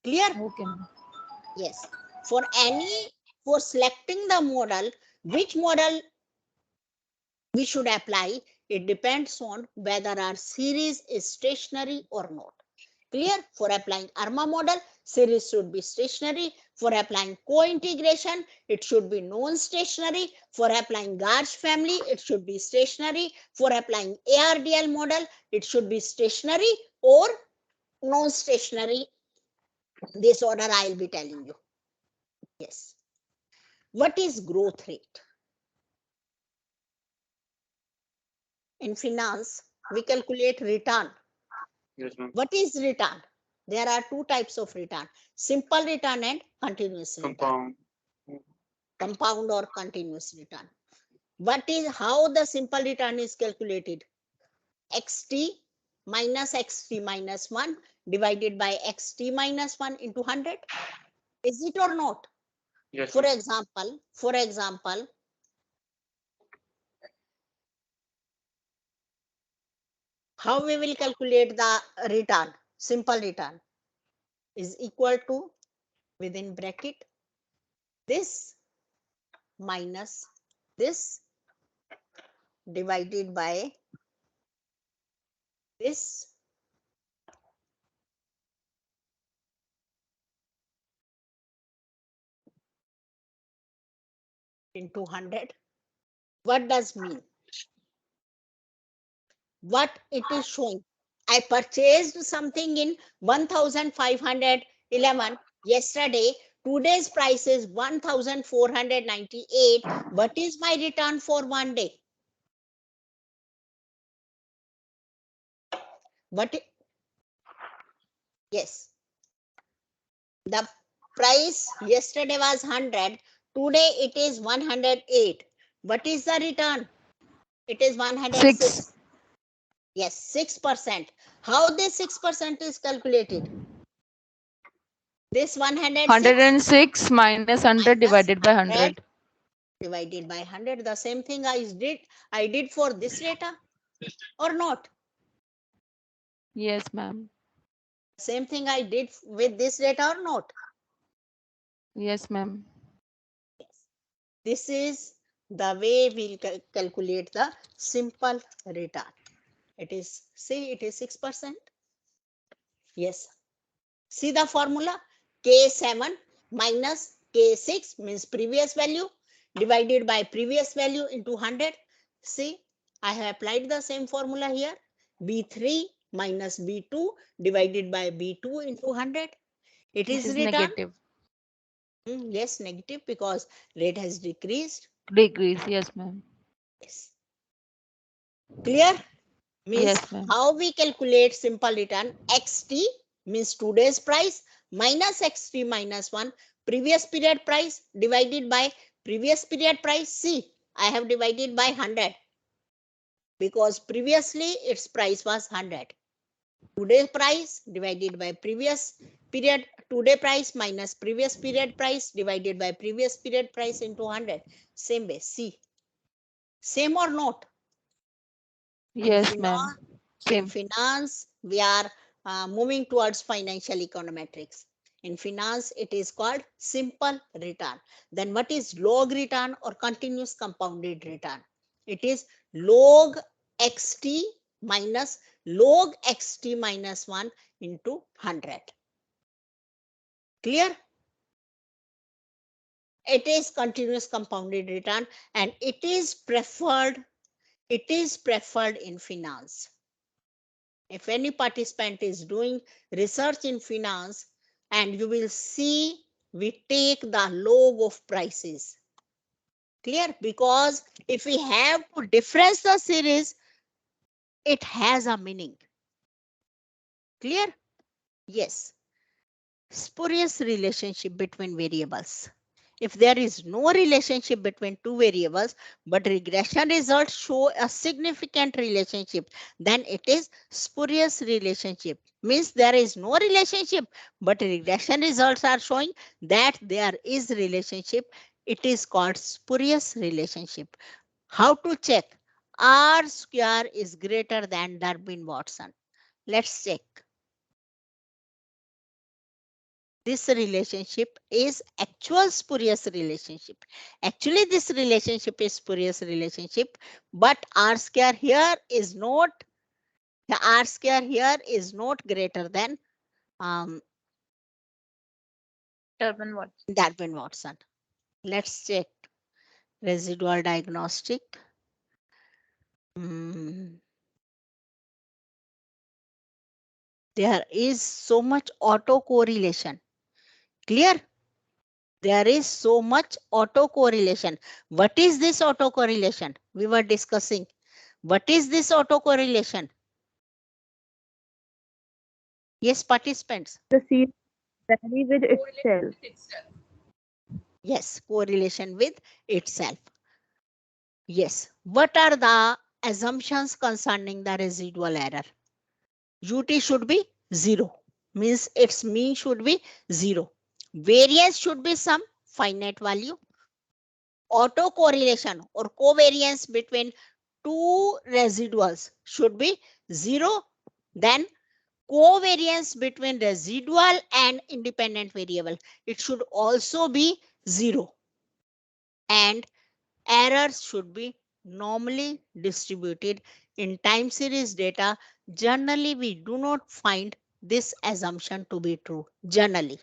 Clear? Okay, ma'am. Yes. For selecting the model, which model we should apply, it depends on whether our series is stationary or not. Clear? For applying ARMA model, series should be stationary. For applying co-integration, it should be non-stationary. For applying Garch family, it should be stationary. For applying ARDL model, it should be stationary or non-stationary. This order I will be telling you. Yes. What is growth rate? In finance, we calculate return. Yes, ma'am. What is return? There are two types of return: simple return and continuous return. Compound. Compound or continuous return. What is how the simple return is calculated? XT minus XT minus 1 divided by XT minus 1 into 100. Is it or not? Yes, For ma'am. example, how we will calculate the return? Simple return is equal to, within bracket, this minus this divided by this into 100. What does mean? What it is showing? I purchased something in 1511 yesterday. Today's price is 1498. What is my return for one day? But yes, the price yesterday was 100. Today it is 108. What is the return? It is 106. 6. Yes, 6%. How this 6% is calculated? This 106 106 minus 100 divided by 100. divided by 100. The same thing I did for this data or not? Yes, ma'am. Same thing I did with this data or not? Yes, ma'am. This is the way we'll calculate the simple return. It is, see, it is 6%. Yes. See the formula? K7 minus K6 means previous value divided by previous value into 100. See, I have applied the same formula here. B3 minus B2 divided by B2 into 100. It This is is return. negative. Yes, negative because rate has decreased. Decrease. Yes, ma'am. Yes. Clear? Means Yes, ma'am. how we calculate simple return? XT means today's price minus XT minus 1 previous period price divided by previous period price. See, I have divided by 100 because previously its price was 100. Today's price divided by previous period, today price minus previous period price divided by previous period price into 100. Same way. See, same or not? Yes, ma'am. In Same. finance, we are moving towards financial econometrics. In finance, it is called simple return. Then what is log return or continuous compounded return? It is log xt minus log xt minus 1 into 100. Clear? It is continuous compounded return and it is preferred in finance. If any participant is doing research in finance, and you will see we take the log of prices. Clear? Because if we have to difference the series, it has a meaning. Clear? Yes. Spurious relationship between variables. If there is no relationship between two variables, but regression results show a significant relationship, then it is spurious relationship. Means there is no relationship, but regression results are showing that there is relationship. It is called spurious relationship. How to check? R square is greater than Durbin-Watson. Let's check. This relationship is actual spurious relationship. Actually, this relationship is spurious relationship, but R square here is not, the R square here is not greater than Durbin-Watson. Let's check residual diagnostic. There is so much autocorrelation. Clear? There is so much autocorrelation. What is this autocorrelation? We were discussing. What is this autocorrelation? Yes, participants. The series vary with itself. Yes, correlation with itself. Yes. What are the assumptions concerning the residual error? UT should be 0. Means its mean should be 0. Variance should be some finite value. Autocorrelation or covariance between two residuals should be 0. Then covariance between residual and independent variable, it should also be 0. And errors should be normally distributed. In time series data, generally we do not find this assumption to be true. Generally,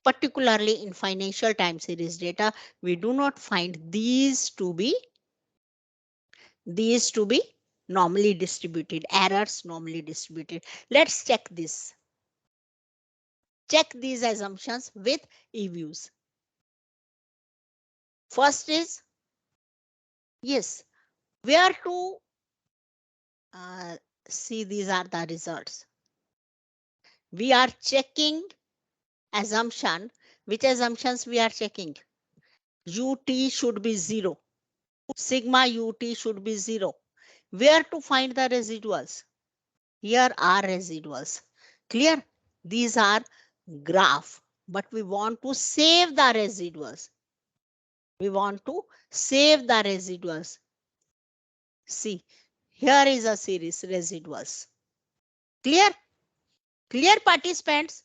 particularly in financial time series data, we do not find these to be normally distributed, errors normally distributed. Let's check this. Check these assumptions with EVIEWS. First is, yes, where to see these are the results. We are checking assumption. Which assumptions we are checking? UT should be 0. Sigma UT should be 0. Where to find the residuals? Here are residuals. Clear? These are graph, but we want to save the residuals. We want to save the residuals. See, here is a series residuals. Clear? Clear, participants?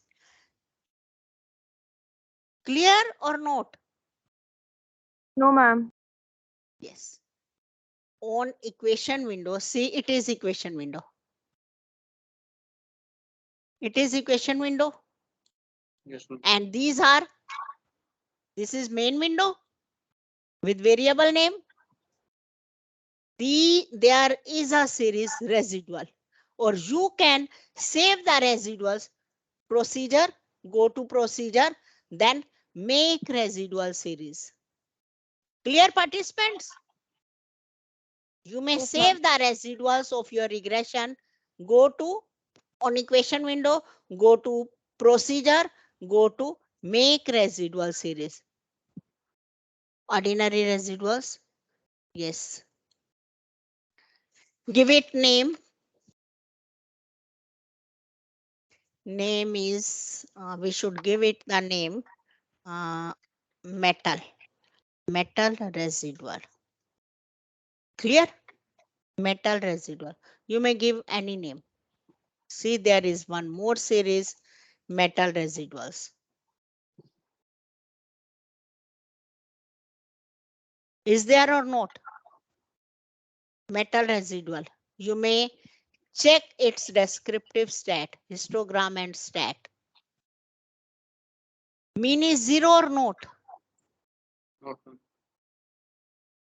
Clear or not? No, ma'am. Yes. On equation window, see, it is equation window. It is equation window. Yes, ma'am. And these are, this is main window with variable name. There is a series residual, or you can save the residuals. Procedure, go to procedure, then make residual series. Clear, participants? You may Yes, save the residuals of your regression. Go to on equation window, go to procedure, go to make residual series. Ordinary residuals. Yes. Give it name. Name is, we should give it the name metal residual. Clear? Metal residual. You may give any name. See, there is one more series, metal residuals. Is there or not? Metal residual. You may check its descriptive stat, histogram and stat. Mean is 0 or not? Okay.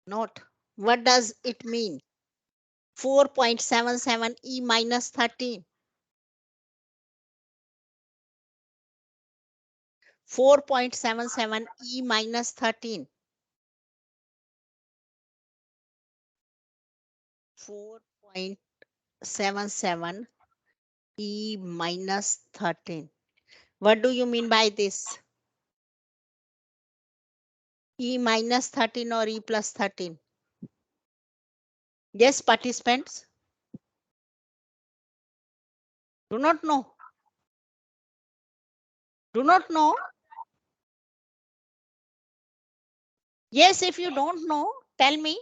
Not. What does it mean? 4.77 E minus 13. 4.77 E minus 13. 4.77 E minus 13. What do you mean by this? E minus 13 or E plus 13? Yes, participants? Do not know. Do not know. Yes, if you don't know, tell me.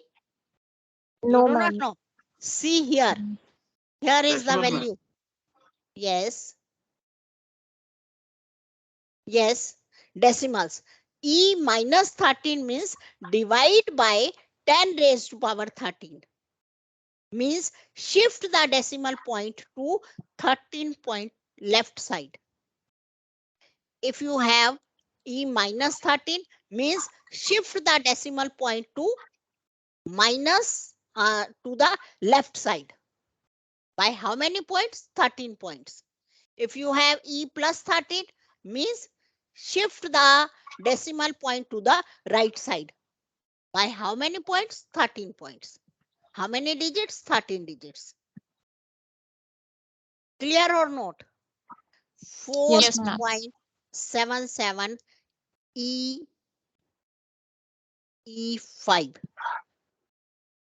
You No, do not ma'am. know. See here. Here is the Decimal, ma'am. value. Yes. Yes. Decimals. E minus 13 means divide by 10 raised to power 13. Means shift the decimal point to 13 point left side. If you have E minus 13 means shift the decimal point to minus to the left side. By how many points? 13 points. If you have E plus 13 means shift the decimal point to the right side. By how many points? 13 points. How many digits? 13 digits. Clear or not? Yes, ma'am. 4.77 E5.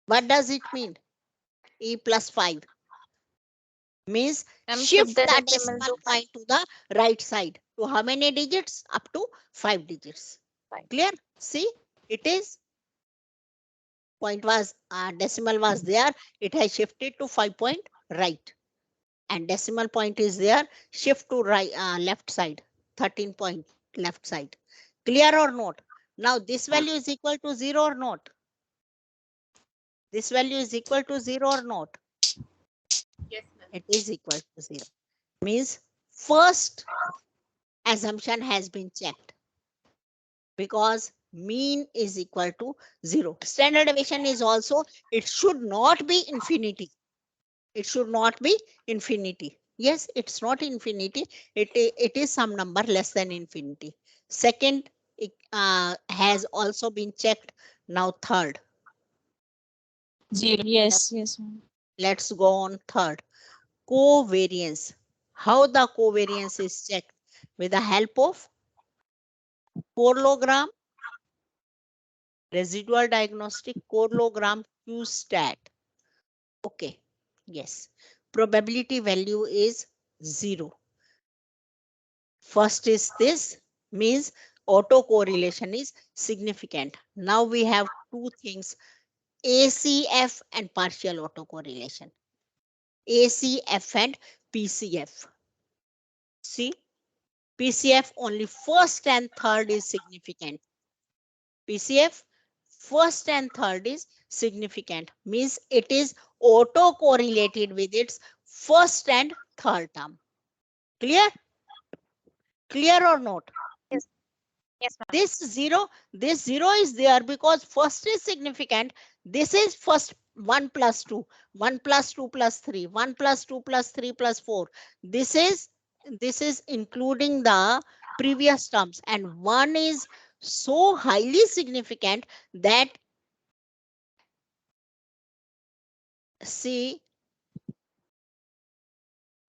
What does it mean? E plus 5 means Ma'am, shift the the decimal decimal to point to the right side. To how many digits? Up to 5 digits. 5. Clear? See, it is point was decimal was there. It has shifted to 5 point right, and decimal point is there. Shift to right left side. 13 point left side. Clear or not? Now this value is equal to 0 or not? This value is equal to 0 or not? Yes, ma'am. It is equal to 0. Means first assumption has been checked because mean is equal to 0. Standard deviation is also, it should not be infinity. It should not be infinity. Yes, it's not infinity. It is some number less than infinity. Second has also been checked. Now third. Zero. Yes, yes, ma'am. Let's go on third. Covariance. How the covariance is checked? With the help of parallelogram, residual diagnostic, parallelogram, Q-stat. Okay, yes. Probability value is 0. First is this, means autocorrelation is significant. Now we have two things, ACF and partial autocorrelation. ACF and PCF. See, PCF only first and third is significant. PCF first and third is significant, means it is autocorrelated with its first and third term. Clear? Clear or not? Yes, ma'am. This zero is there because first is significant. This is first 1 plus 2, 1 plus 2 plus 3, 1 plus 2 plus 3 plus 4. This is including the previous terms, and 1 is so highly significant that, see,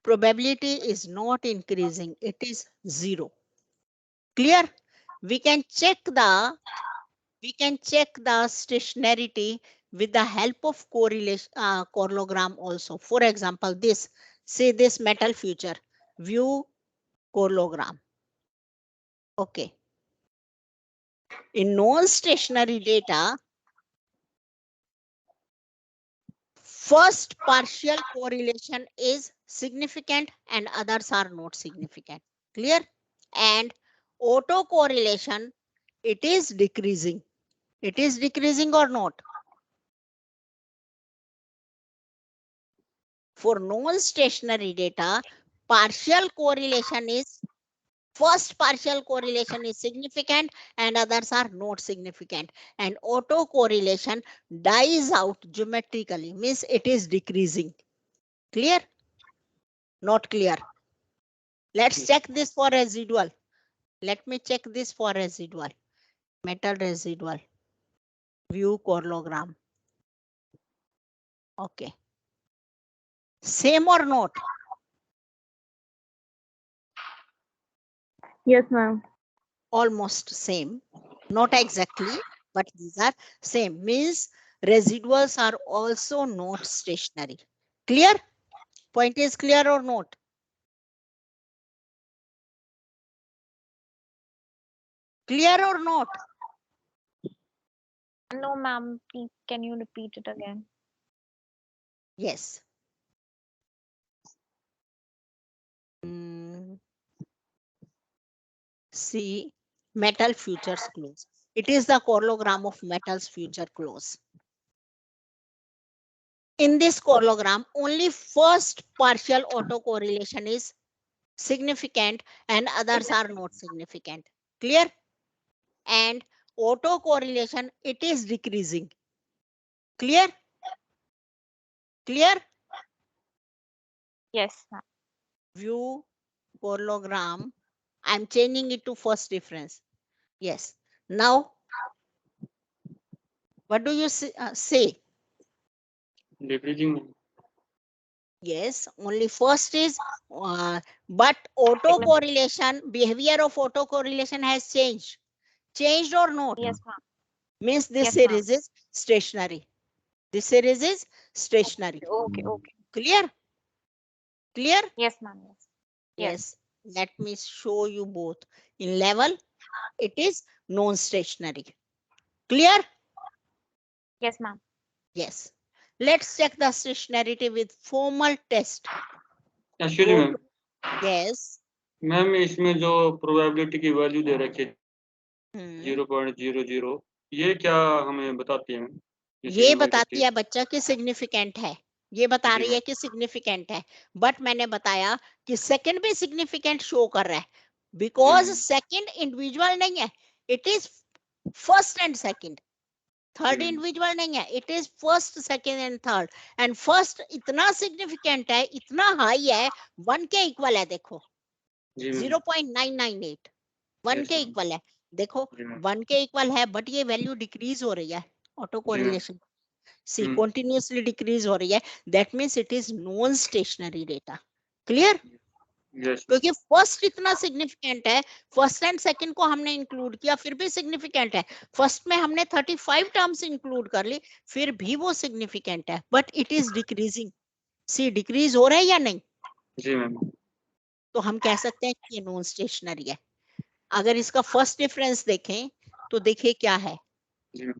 probability is not increasing, it is 0. Clear? We can check the stationarity with the help of correlation parallelogram also. For example, this, say this metal future, view parallelogram. Okay. In non-stationary data, first partial correlation is significant and others are not significant. Clear? And autocorrelation, it is decreasing. It is decreasing or not? For non-stationary data, partial correlation is, first partial correlation is significant and others are not significant. And autocorrelation dies out geometrically, means it is decreasing. Clear? Not clear? Let's check this for residual. Let me check this for residual. Metal residual. View parallelogram. Okay. Same or not? Yes, ma'am. Almost same. Not exactly, but these are same. Means residuals are also not stationary. Clear? Point is clear or not? Clear or not? No, ma'am, please can you repeat it again? Yes. Mm, see, metal futures close. It is the correlogram of metals future close. In this correlogram, only first partial autocorrelation is significant and others are not significant. Clear? And autocorrelation, it is decreasing. Clear? Clear? Yes, ma'am. View correlogram. I'm changing it to first difference. Yes. Now, what do you say? Decreasing. Yes, only first is, but autocorrelation, behavior of autocorrelation has changed. Changed or not? Yes, ma'am. Means this Yes, ma'am. series is stationary. This series is stationary. Okay, okay. Clear? Clear? Yes, ma'am. Yes. Yes. Let me show you both. In level, it is non-stationary. Clear? Yes, ma'am. Yes. Let's check the stationarity with formal test. Excuse Go me, to- Yes. Ma'am इसमें जो probability की value दे रखी है हम्म, 0.00, ये क्या हमें बताती है मैम? ये बताती है बच्चा कि सिग्निफिकेंट है, ये बता जी रही है कि सिग्निफिकेंट है, बट मैंने बताया कि सेकंड भी सिग्निफिकेंट शो कर रहा है, बिकॉज जी। सेकंड इंडिविजुअल नहीं है, it is first and second, third जी। इंडिविजुअल नहीं है, it is first second and third, and first इतना सिग्निफिकेंट है, इतना हाई है, 1 के इक्वल है, देखो जी मैम। 0.998 1 Yes, के ma'am. इक्वल है, देखो जी मैम। 1 के इक्वल है, बट ये वैल्यू डिक्रीज हो रही है ऑटो जी मैम। कोरिलेशन, see हम्म। continuously decrease हो रही है, that means it is non stationary data. Clear? Yes. क्योंकि फर्स्ट इतना सिग्निफिकेंट है, फर्स्ट एंड सेकंड को हमने इंक्लूड किया फिर भी सिग्निफिकेंट है, फर्स्ट में हमने 35 टर्म्स इंक्लूड कर ली फिर भी वो सिग्निफिकेंट है, but it is decreasing, see decrease हो रहा है या नहीं? जी मैम। तो हम कह सकते हैं कि ये नॉन स्टेशनरी है। अगर इसका फर्स्ट डिफरेंस देखें तो देखिए क्या है, जी मैम।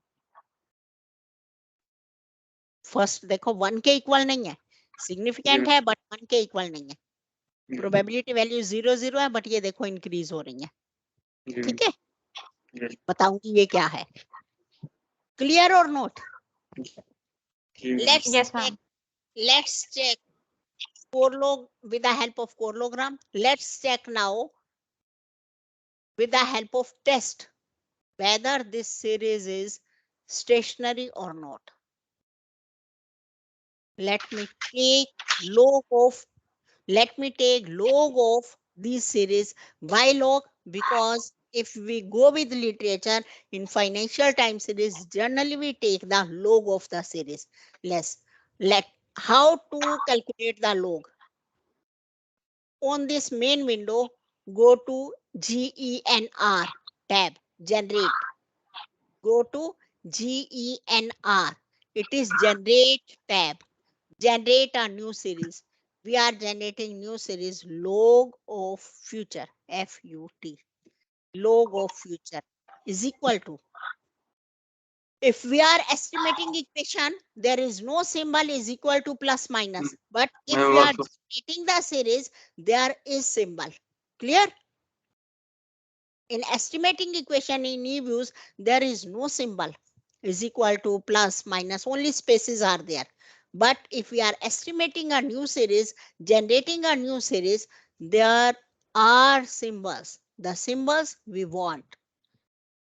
फर्स्ट देखो 1 के इक्वल नहीं है, सिग्निफिकेंट है बट 1 के इक्वल नहीं है, प्रोबेबिलिटी वैल्यू 0 है, बट ये देखो इंक्रीज हो रही है, जी ठीक है? Yes. बताऊंगी ये क्या है, क्लियर और नोट? जी ma'am. Yes, ma'am. let's check corelog with the help of correlogram. Let's check now with the help of test whether this series is stationary or not. Let me take log of this series. Why log? Because if we go with literature in financial time series, generally we take the log of the series. Let how to calculate the log? On this main window, go to GENR tab, generate. Go to GENR. It is generate tab. Generate a new series. We are generating new series log of future, FUT. Log of future is equal to, if we are estimating equation, there is no symbol is equal to plus minus, but if we are generating the series, there is symbol. Clear? In estimating equation in EVIEWS, there is no symbol is equal to plus minus, only spaces are there. But if we are estimating a new series, generating a new series, there are symbols. The symbols we want: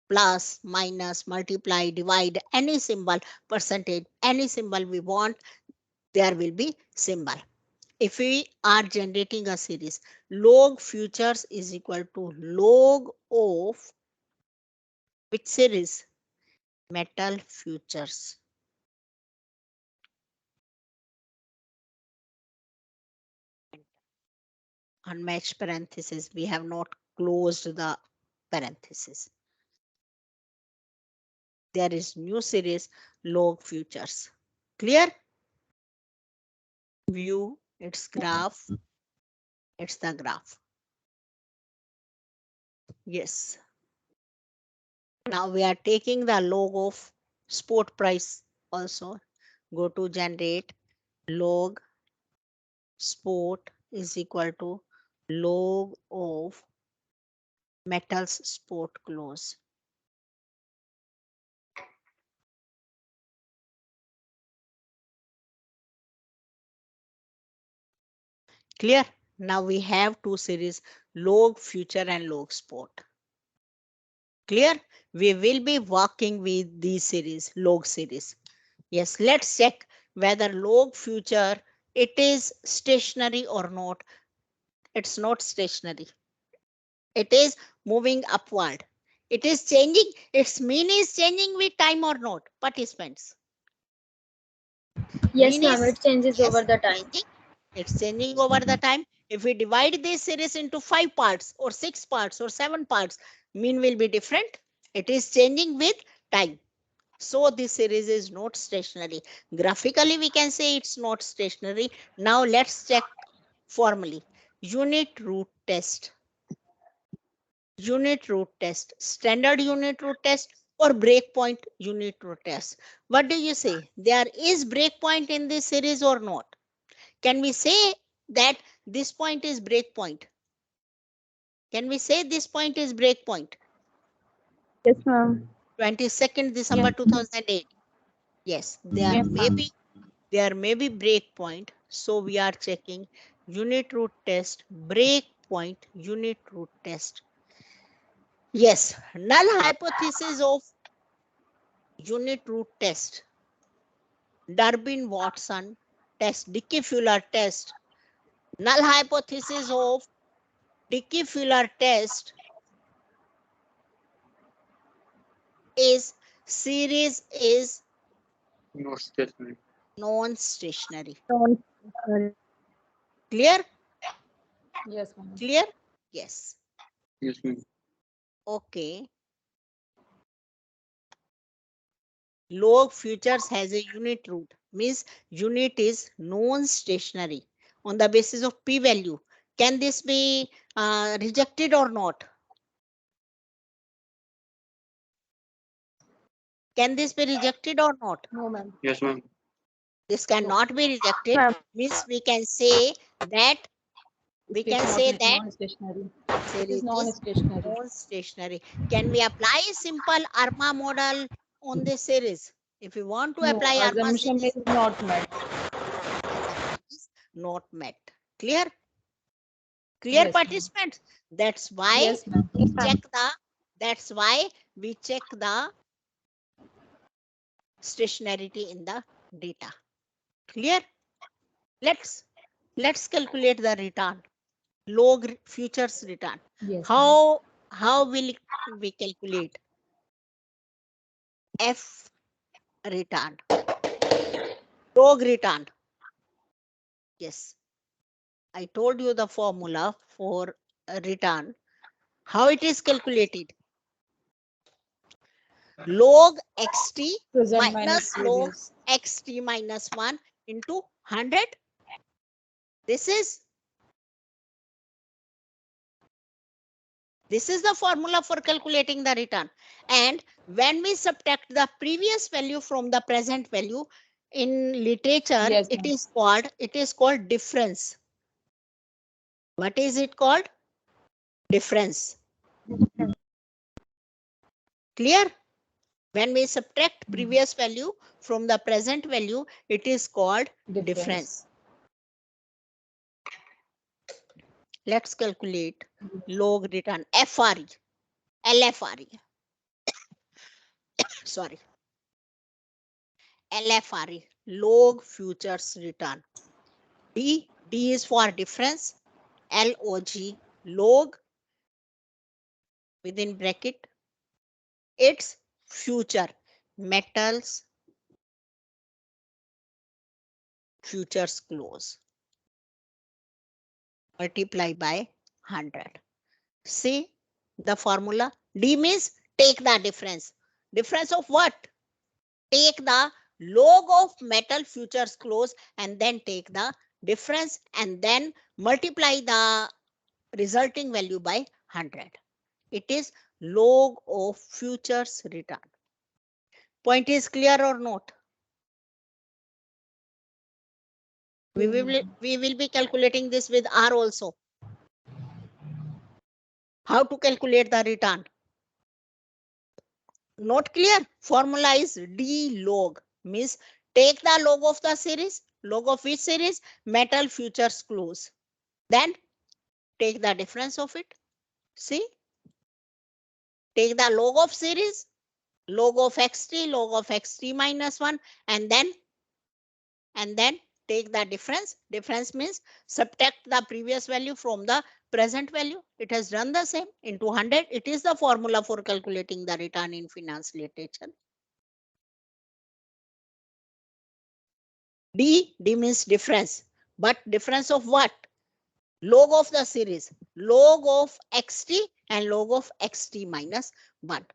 plus, minus, multiply, divide, any symbol, percentage, any symbol we want, there will be symbol. If we are generating a series, log futures is equal to log of which series? Metal futures. Unmatched parenthesis. We have not closed the parenthesis. there is new series log futures. Clear? View its graph. It's the graph. Yes. Now we are taking the log of spot price also. Go to generate log spot is equal to log of metals spot close. Clear? Now we have two series log future and log spot. Clear? We will be working with these series, log series. Yes, let's check whether log future it is stationary or not. It's not stationary. It is moving upward. It is changing. Its mean is changing with time or not, participants. Yes, Mean ma'am, is- it changes yes, over the time. It's changing over the time. If we divide this series into 5 parts or 6 parts or 7 parts, mean will be different. It is changing with time. So this series is not stationary. Graphically, we can say it's not stationary. Now let's check formally. Unit root test. Unit root test, standard unit root test or breakpoint unit root test. What do you say? There is breakpoint in this series or not? Can we say that this point is breakpoint? Can we say this point is breakpoint? Yes, ma'am. 22nd December Yes. 2008. Yes, there Yes, may ma'am. be breakpoint. So we are checking unit root test, breakpoint unit root test. Yes, null hypothesis of unit root test. Durbin-Watson test, Dickey-Fuller test. Null hypothesis of Dickey-Fuller test is series is Not stationary. non-stationary. Non-stationary. Clear? Yes, ma'am. Clear? Yes. Yes, ma'am. Okay. Log futures has a unit root, means unit is non-stationary on the basis of p-value. Can this be rejected or not? Can this be rejected or not? No, ma'am. Yes, ma'am. This cannot be rejected. Ma'am. Means we can say that we can say that Non-stationary. It series is is non-stationary. non-stationary. Can we apply a simple ARMA model on this series? If we want to No, apply ARMA assumption series, is not met. is not met. Clear? Clear, Yes, ma'am. participants? That's why Yes, ma'am. we check the. That's why we check the stationarity in the data. Clear? Let's calculate the return. Log futures return. Yes, How will we calculate F return? Log return. Yes, I told you the formula for return. How it is calculated? Log xt present minus minus log previous. xt minus 1 into 100. This is the formula for calculating the return. And when we subtract the previous value from the present value, in literature, Yes, it ma'am. is called difference. What is it called? Difference. Clear? When we subtract previous value from the present value, it is called difference. Let's calculate log return FRE, LFRE. Sorry, LFRE, log futures return. D is for difference. LOG, log within bracket. It's future, metals futures close. Multiply by 100. See the formula? D means take the difference. Difference of what? Take the log of metal futures close and then take the difference and then multiply the resulting value by 100. It is log of futures return. Point is clear or not? We will be calculating this with R also. How to calculate the return? Not clear? Formula is D log, means take the log of the series. Log of which series? Metal futures close. Then take the difference of it. See? Take the log of series, log of xt, log of xt minus 1, and then take the difference. Difference means subtract the previous value from the present value. It has done the same into 100. It is the formula for calculating the return in finance literature. D means difference. But difference of what? Log of the series. Log of xt and log of xt minus 1.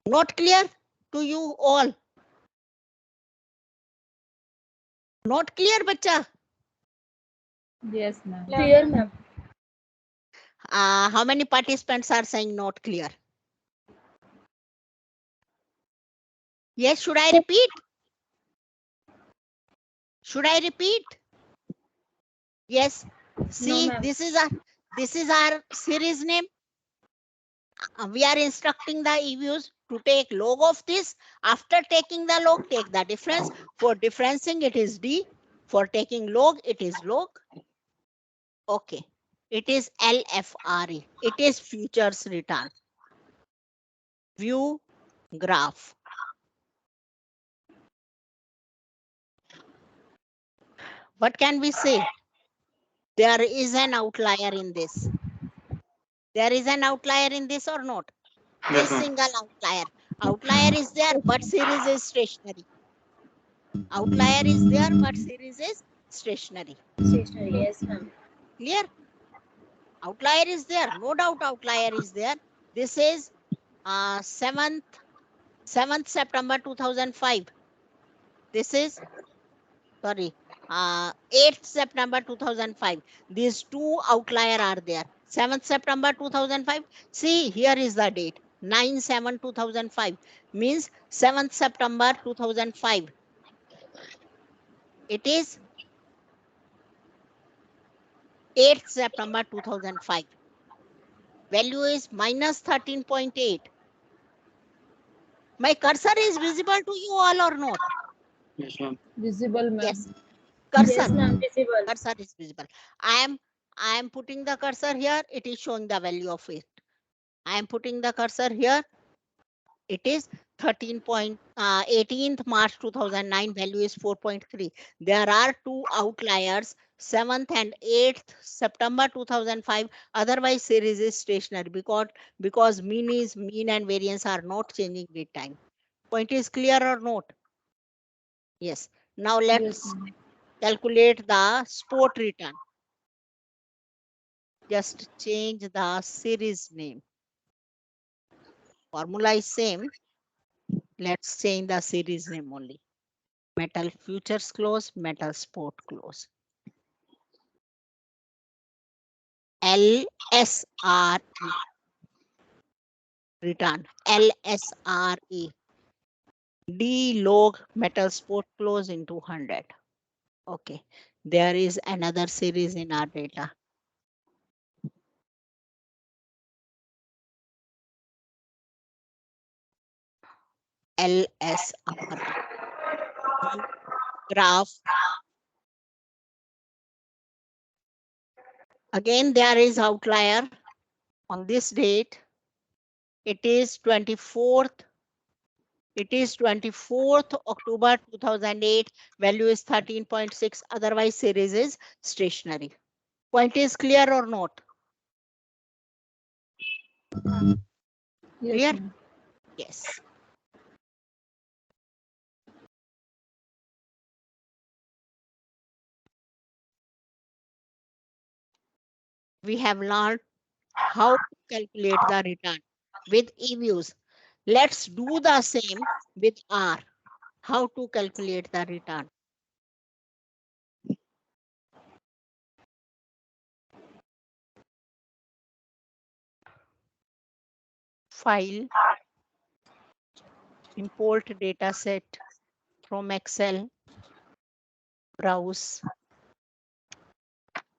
Not clear to you all? Not clear, bacha? Yes, ma'am. Clear, ma'am. How many participants are saying not clear? Yes, should I repeat? Should I repeat? Yes. See, ma'am. this is our series name. We are instructing the EVIEWS to take log of this. After taking the log, take the difference. For differencing, it is D. For taking log, it is log. Okay. It is LFRE. It is futures return. View graph. What can we say? There is an outlier in this. There is an outlier in this or not? Yes, This ma'am. single outlier. Outlier is there, but series is stationary. Outlier is there, but series is stationary. Stationary, yes, ma'am. Clear? Outlier is there. No doubt outlier is there. This is 7th September 2005. This is, sorry, 8th September 2005. These two outlier are there. 7th September 2005. See, here is the date. 9/7/2005 means 7th September 2005. It is 8th September 2005. Value is minus 13.8. My cursor is visible to you all or not? Yes, ma'am. Visible, ma'am. Yes. Cursor. Yes, ma'am. Visible. Cursor is visible. I am putting the cursor here. It is showing the value of it. I am putting the cursor here. It is 18th March 2009. Value is 4.3. There are two outliers. 7th and 8th September 2005. Otherwise, series is stationary because mean and variance are not changing with time. Point is clear or not? Yes. Now let's Yes, ma'am. calculate the spot return. Just change the series name. Formula is same. Let's change the series name only. Metal futures close, metal spot close. LSRE. Return. LSRE. D log metal spot close into 100. Okay. There is another series in our data. LSRE. Graph. Again, there is outlier on this date. It is 24th. It is 24th October 2008. Value is 13.6. Otherwise, series is stationary. Point is clear or not? Yes, Clear? ma'am. Yes. We have learned how to calculate the return with EVIEWS. Let's do the same with R. How to calculate the return? File, import data set from Excel, browse.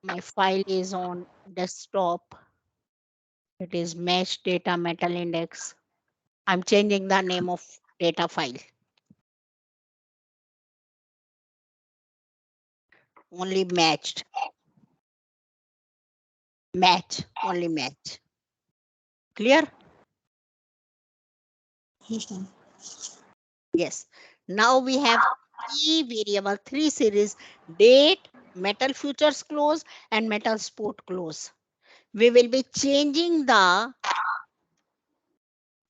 My file is on desktop. It is mesh data metal index. I'm changing the name of data file. Only matched. Match, only match. Clear? Yes. Now we have three series: date, metal futures close, and metal spot close. We will be changing the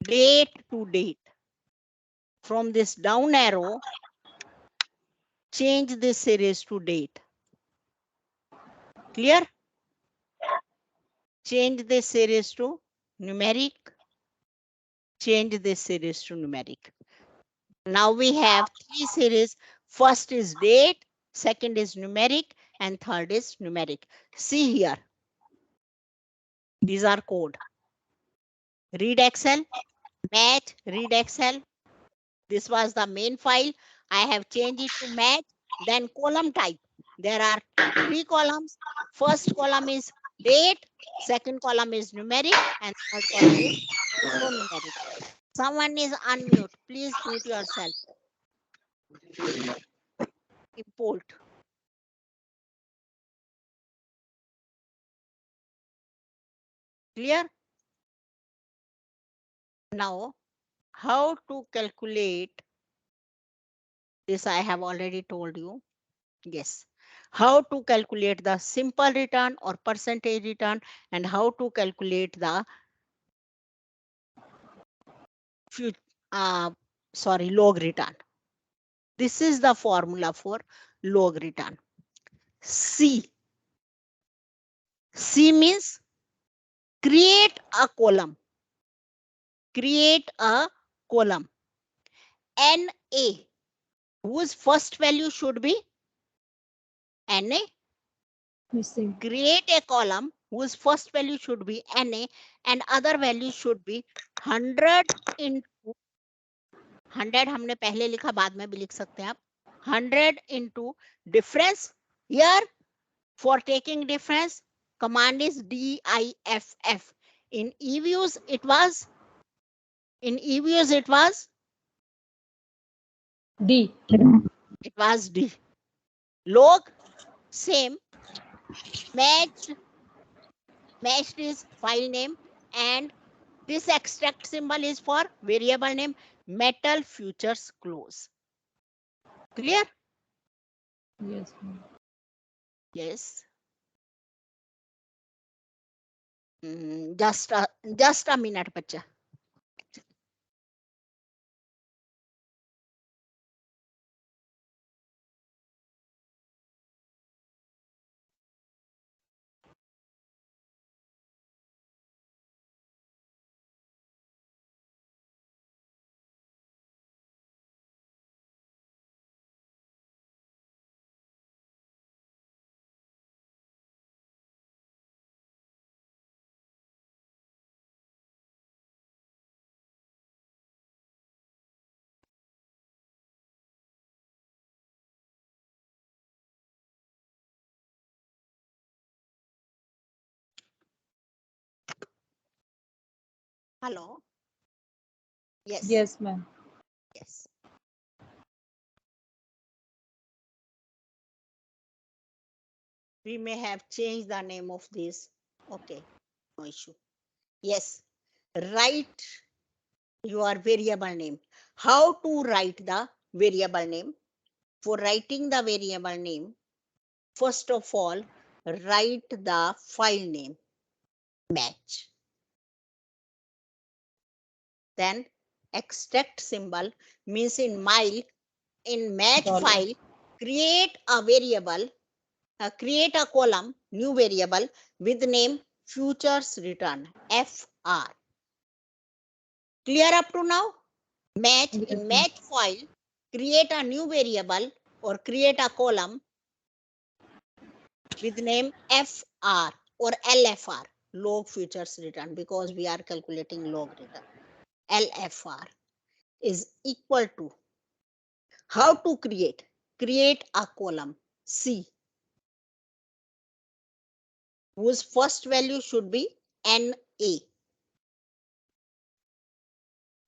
date to date. From this down arrow, change this series to date. Clear? Change this series to numeric. Change this series to numeric. Now we have three series. First is date, second is numeric, and third is numeric. See here. These are code. Read Excel, match, read Excel. This was the main file. I have changed it to match. Then column type. There are three columns. First column is date, second column is numeric, and third column is also numeric. Someone is unmute. Please mute yourself. Import. Clear? Now, how to calculate this? I have already told you. Yes. How to calculate the simple return or percentage return, and how to calculate the log return. This is the formula for log return. C. C means create a column. Create a column. NA, whose first value should be NA. Missing. Create a column whose first value should be NA and other value should be 100 into 100 हमने पहले लिखा, बाद में भी लिख सकते हैं आप. 100 into difference. Here for taking difference, command is DIFF. In EVIEWS it was D. It was D. Log, same. Matched is file name, and this extract symbol is for variable name metal futures close. Clear? Yes, ma'am. Yes. Just a minute, bacha. Hello. Yes. Yes, ma'am. Yes. We may have changed the name of this. Okay, no issue. Yes. Write your variable name. How to write the variable name? For writing the variable name, first of all, write the file name, match. Then extract symbol means in match Dollar. file, create a variable, create a column, new variable with name futures return, FR. Clear up to now? Match, Yes, in ma'am. match file, create a new variable or create a column with name FR or LFR, log futures return, because we are calculating log return. LFR is equal to, how to create? Create a column C whose first value should be NA,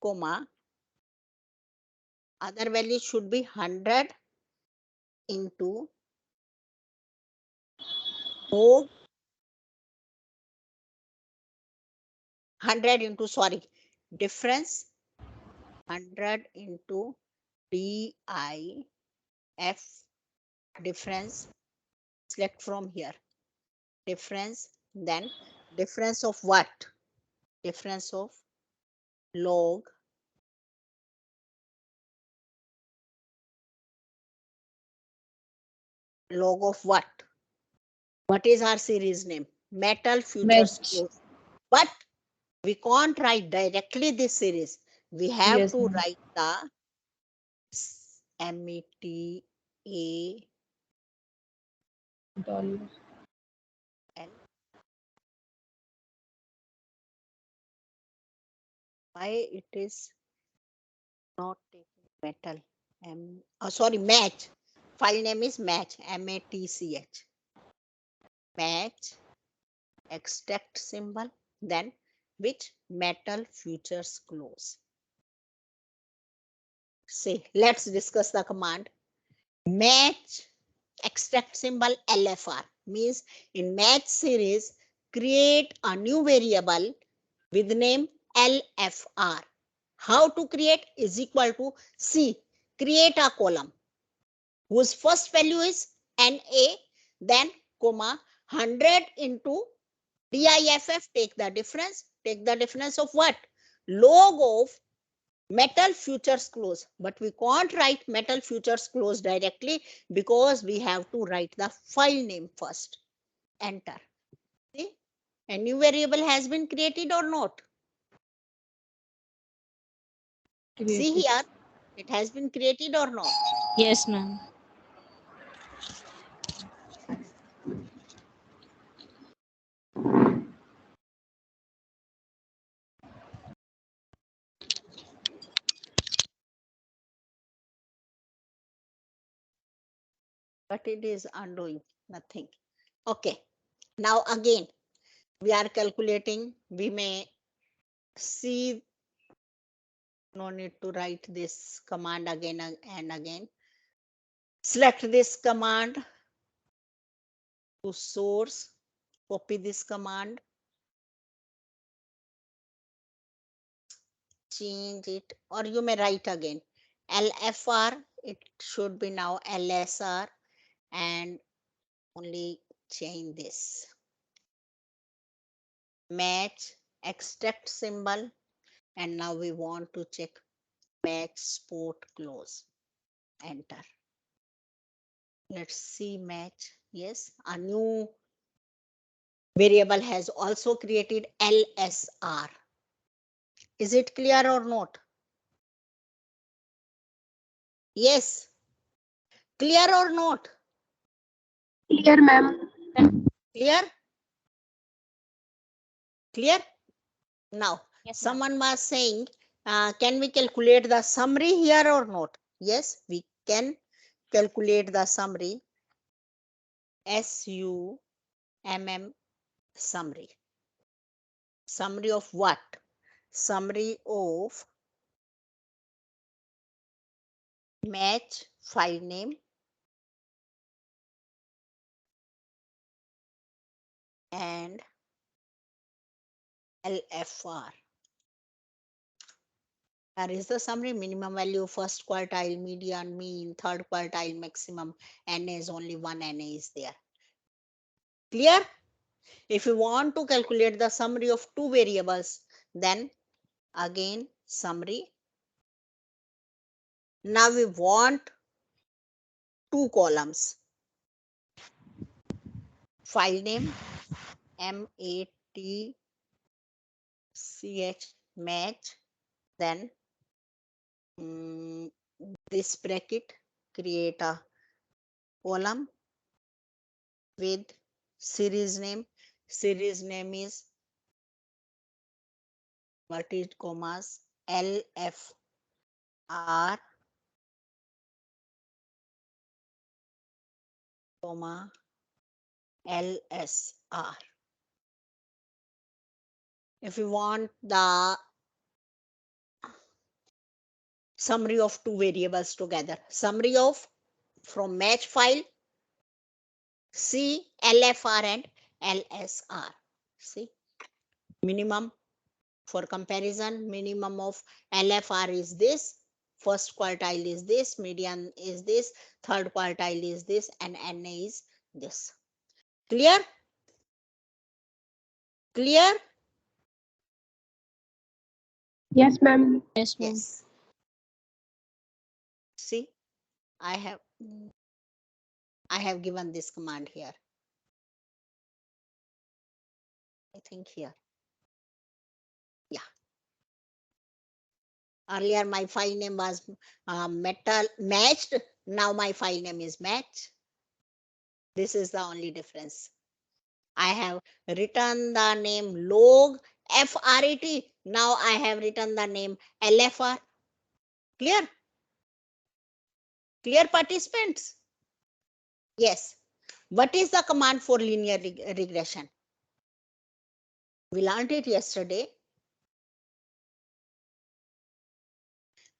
comma, other value should be 100 into log 100 into, sorry, difference 100 into DIF difference, select from here, difference, then difference of what? Difference of log of what? What is our series name? Metal futures Match. close. But we can't write directly this series. We have Yes, to ma'am. write the META Dollar. L. Why it is not taking metal? Sorry, match. File name is match. MATCH. Match. Extract symbol. Then which? Metal futures close. See, let's discuss the command. Match extract symbol LFR means in match series create a new variable with name LFR. How to create is equal to C, create a column whose first value is NA, then comma 100 into DIFF, take the difference of what? Log of metal futures close, but we can't write metal futures close directly because we have to write the file name first. Enter. See, a new variable has been created or not? See Created. here, it has been created or not? Yes, ma'am. But it is undoing nothing. Okay, now again we are calculating. We may see, no need to write this command again and again. Select this command to source, copy this command, change it, or you may write again LFR, it should be now LSR, and only change this. Match extract symbol, and now we want to check match spot close. Enter. Let's see match. Yes, a new variable has also created LSR. Is it clear or not? Yes. Clear or not? Clear, ma'am. Clear? Clear? Now, Yes, ma'am. someone was saying, can we calculate the summary here or not? Yes, we can calculate the summary. SUMM summary. Summary of what? Summary of match file name and LFR. Here is the summary: minimum value, first quartile, median, mean, third quartile, maximum. NA is only one NA is there. Clear? If you want to calculate the summary of two variables, then again summary. Now we want two columns. File name MATCH match Then this bracket, create a column with series name. Series name is inverted commas LFR, comma LSR. If you want the summary of two variables together, summary of from match file, see LFR and LSR. See, minimum for comparison, minimum of LFR is this, first quartile is this, median is this, third quartile is this, and NA is this. Clear? Clear? Yes, ma'am. Yes, ma'am. Yes. See, I have given this command here. I think here. Yeah. Earlier my file name was metal matched. Now my file name is match. This is the only difference. I have written the name log FRET. Now I have written the name LFR. Clear? Clear, participants? Yes. What is the command for linear regression? We learned it yesterday.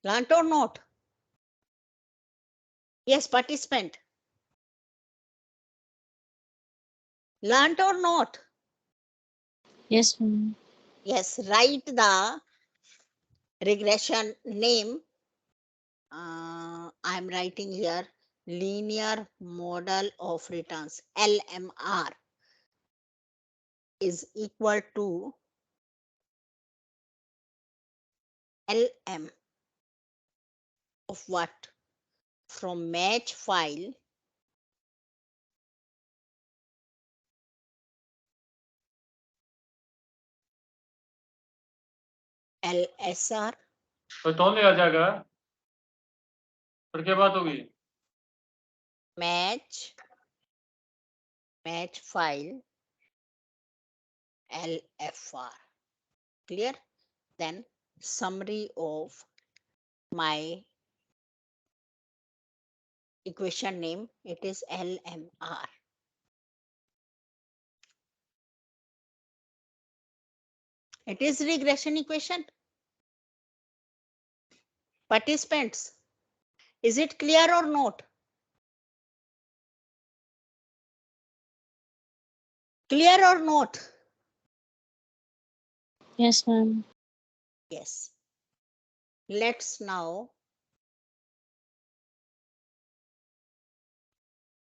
Learned or not? Yes, participant. Learned or not? Yes, ma'am. Yes, write the regression name. I'm writing here linear model of returns, LMR, is equal to LM of what? From match file LSR तो तो नहीं आ जाएगा, फिर क्या बात होगी? match file LFR. Clear? Then summary of my equation name, it is LMR. It is regression equation. Participants, is it clear or not? Clear or not? Yes, ma'am. Yes. Let's now,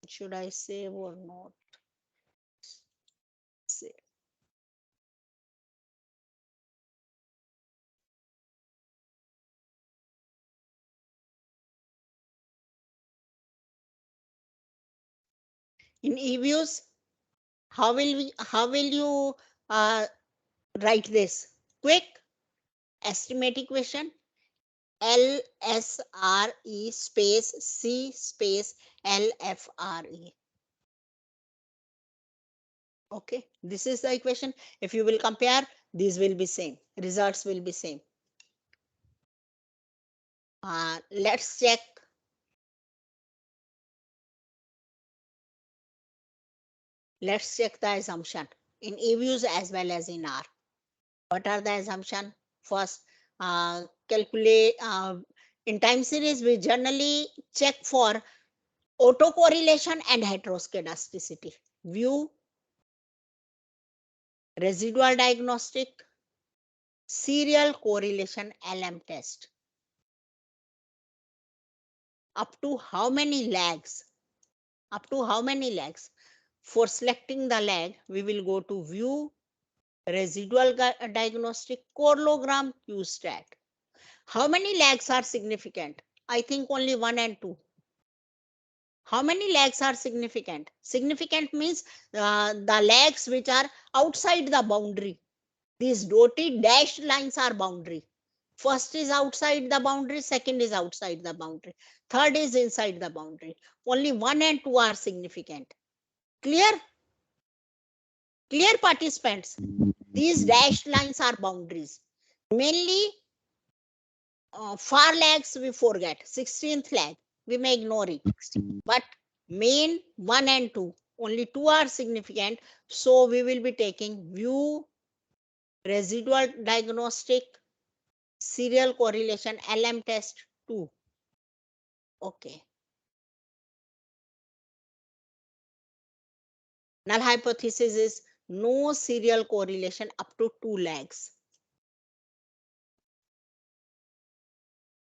should I save or not? Save. In EVIEWS, how will you write this? Quick estimate equation, LSRE space C space LFRE. Okay, this is the equation. If you will compare, these will be same. Results will be same. Let's check. Let's check the assumption in EVIEWS as well as in R. What are the assumption? First, calculate in time series. We generally check for autocorrelation and heteroscedasticity. View, residual diagnostic, serial correlation LM test. Up to how many lags? Up to how many lags? For selecting the lag, we will go to view, residual diagnostic, correlogram, Q-stat. How many lags are significant? I think only 1 and 2. How many lags are significant? Significant means the lags which are outside the boundary. These dotted dashed lines are boundary. First is outside the boundary, second is outside the boundary, third is inside the boundary. Only 1 and 2 are significant. Clear? Clear, participants? These dashed lines are boundaries. Mainly far lags we forget. 16th lag we may ignore it. But main 1 and 2, only 2 are significant. So we will be taking view, residual diagnostic, serial correlation, LM test 2. Okay. Null hypothesis is no serial correlation up to 2 lags.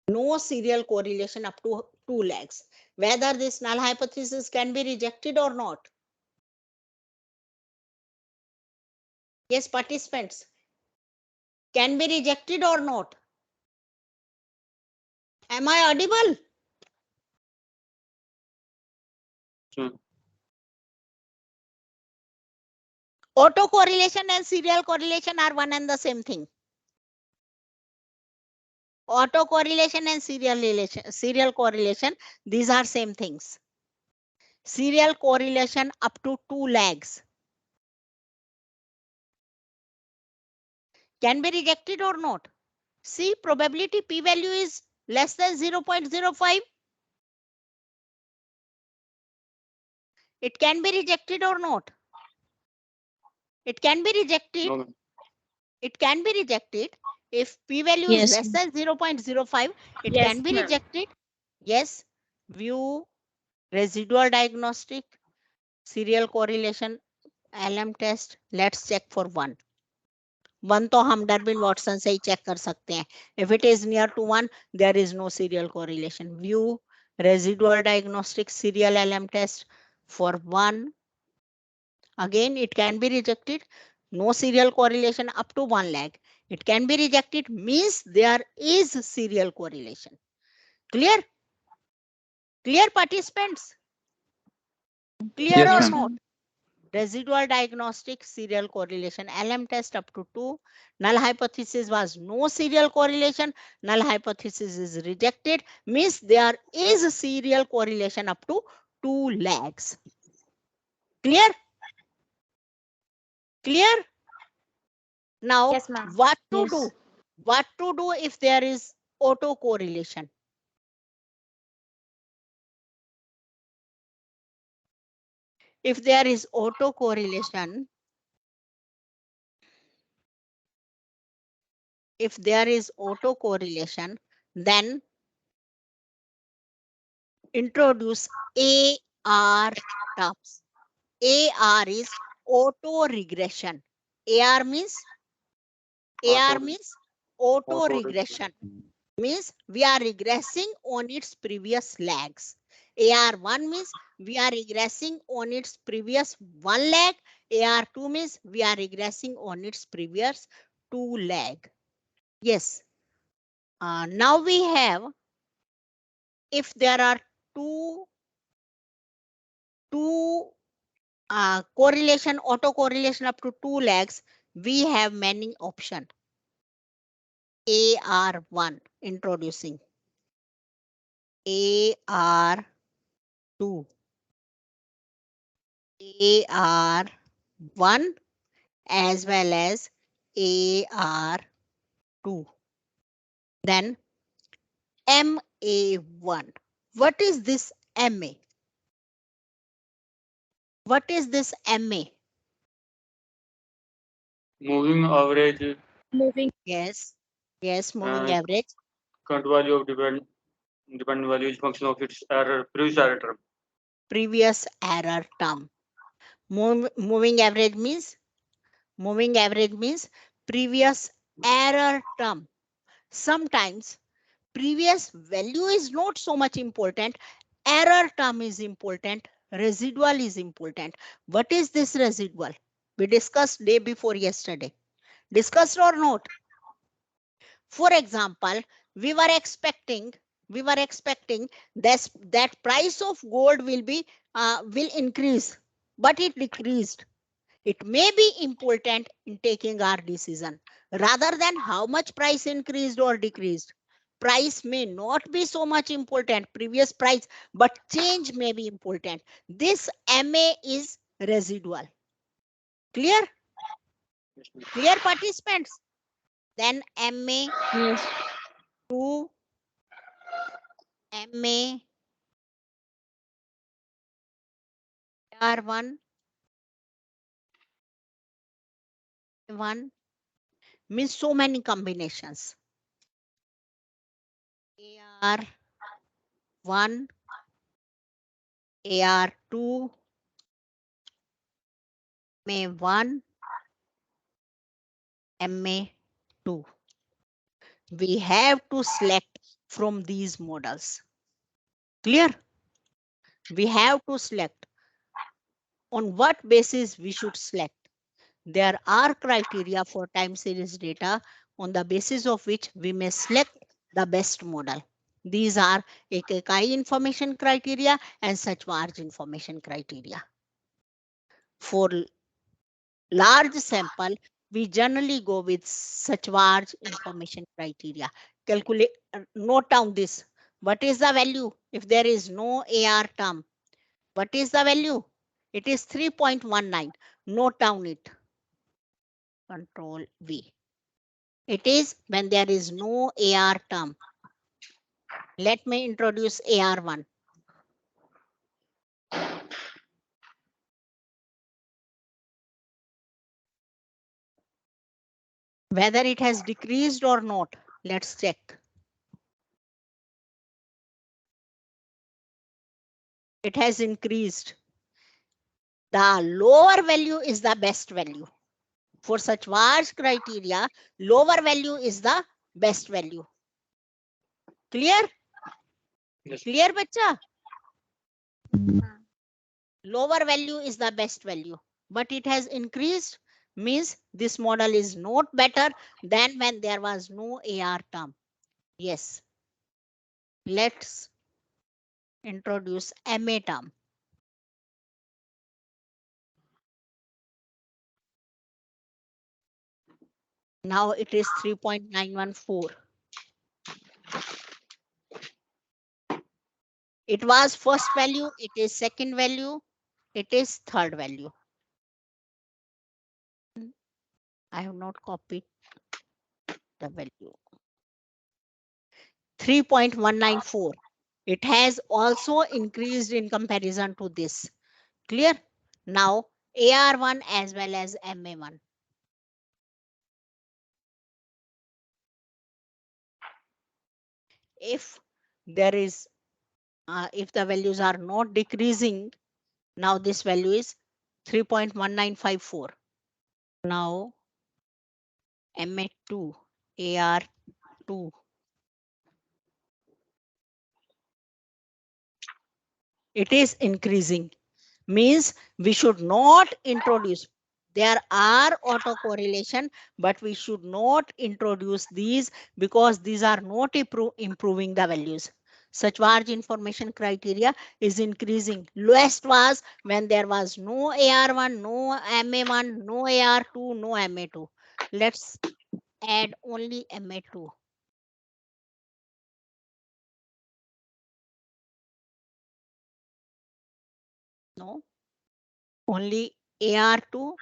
No serial correlation up to 2 lags. Whether this null hypothesis can be rejected or not. Yes, participants. Can be rejected or not. Am I audible? Sure. Autocorrelation and serial correlation are one and the same thing. Autocorrelation and serial correlation, these are same things. Serial correlation up to 2 lags. Can be rejected or not. See, probability p-value is less than 0.05. It can be rejected or not. It can be rejected. No, It can be rejected. If p-value is Yes, less than 0.05, it Yes, can be ma'am. rejected. Yes. View, residual diagnostic, serial correlation, LM test. Let's check for 1. 1 तो हम Durbin Watson से ही check कर सकते हैं. If it is near to 1, there is no serial correlation. View, residual diagnostic, serial LM test for 1. Again, it can be rejected. No serial correlation up to 1 lag. It can be rejected, means there is serial correlation. Clear? Clear, participants? Clear Yes, or ma'am. not? Residual diagnostic, serial correlation, LM test up to 2. Null hypothesis was no serial correlation. Null hypothesis is rejected, means there is a serial correlation up to 2 lags. Clear? Clear? Now, Yes, ma'am. what to Yes. do? What to do if there is autocorrelation? If there is autocorrelation, then introduce AR terms. AR is auto regression. AR means auto regression. Means we are regressing on its previous lags. AR1 means we are regressing on its previous 1 lag. AR2 means we are regressing on its previous 2 lag. Yes. Now we have, if there are two correlation, autocorrelation up to 2 lags, we have many options. AR1 introducing. AR2. AR1 as well as AR2. Then MA1. What is this MA? What is this MA? moving average, Moving. Yes. Yes, moving Uh, average. current value of dependent value is function of its error, previous error term. Previous error term. Moving average means previous error term. Sometimes previous value is not so much important. Error term is important. Residual is important. What is this residual? We discussed day before yesterday. Discussed or not? For example, we were expecting that price of gold will increase, but it decreased. It may be important in taking our decision rather than how much price increased or decreased. Price may not be so much important, previous price, but change may be important. This MA is residual. Clear? Clear, participants? Then MA Yes. 2, MA R1, 1 means so many combinations. AR1, AR2, MA1, MA2. We have to select from these models. Clear? We have to select. On what basis we should select? There are criteria for time series data on the basis of which we may select the best model. These are EKI information criteria and Sachwarj information criteria. For large sample, we generally go with Sachwarj information criteria. Calculate, note down this. What is the value if there is no AR term? What is the value? It is 3.19. Note down it. Control V. It is when there is no AR term. Let me introduce AR1. Whether it has decreased or not, let's check. It has increased. The lower value is the best value. For such large criteria, lower value is the best value. Clear? Yes. Clear, bacha? Lower value is the best value, but it has increased, means this model is not better than when there was no AR term. Yes. Let's introduce MA term. Now it is 3.914. It was first value, it is second value, it is third value. I have not copied the value. 3.194. It has also increased in comparison to this. Clear? Now AR1 as well as MA1. If there is, if the values are not decreasing, now this value is 3.1954. Now MA2, AR2. It is increasing, means we should not introduce. There are autocorrelation, but we should not introduce these because these are not improving the values. Such large information criteria is increasing. Lowest was when there was no AR1, no MA1, no AR2, no MA2. Let's add only MA2. No, only AR2.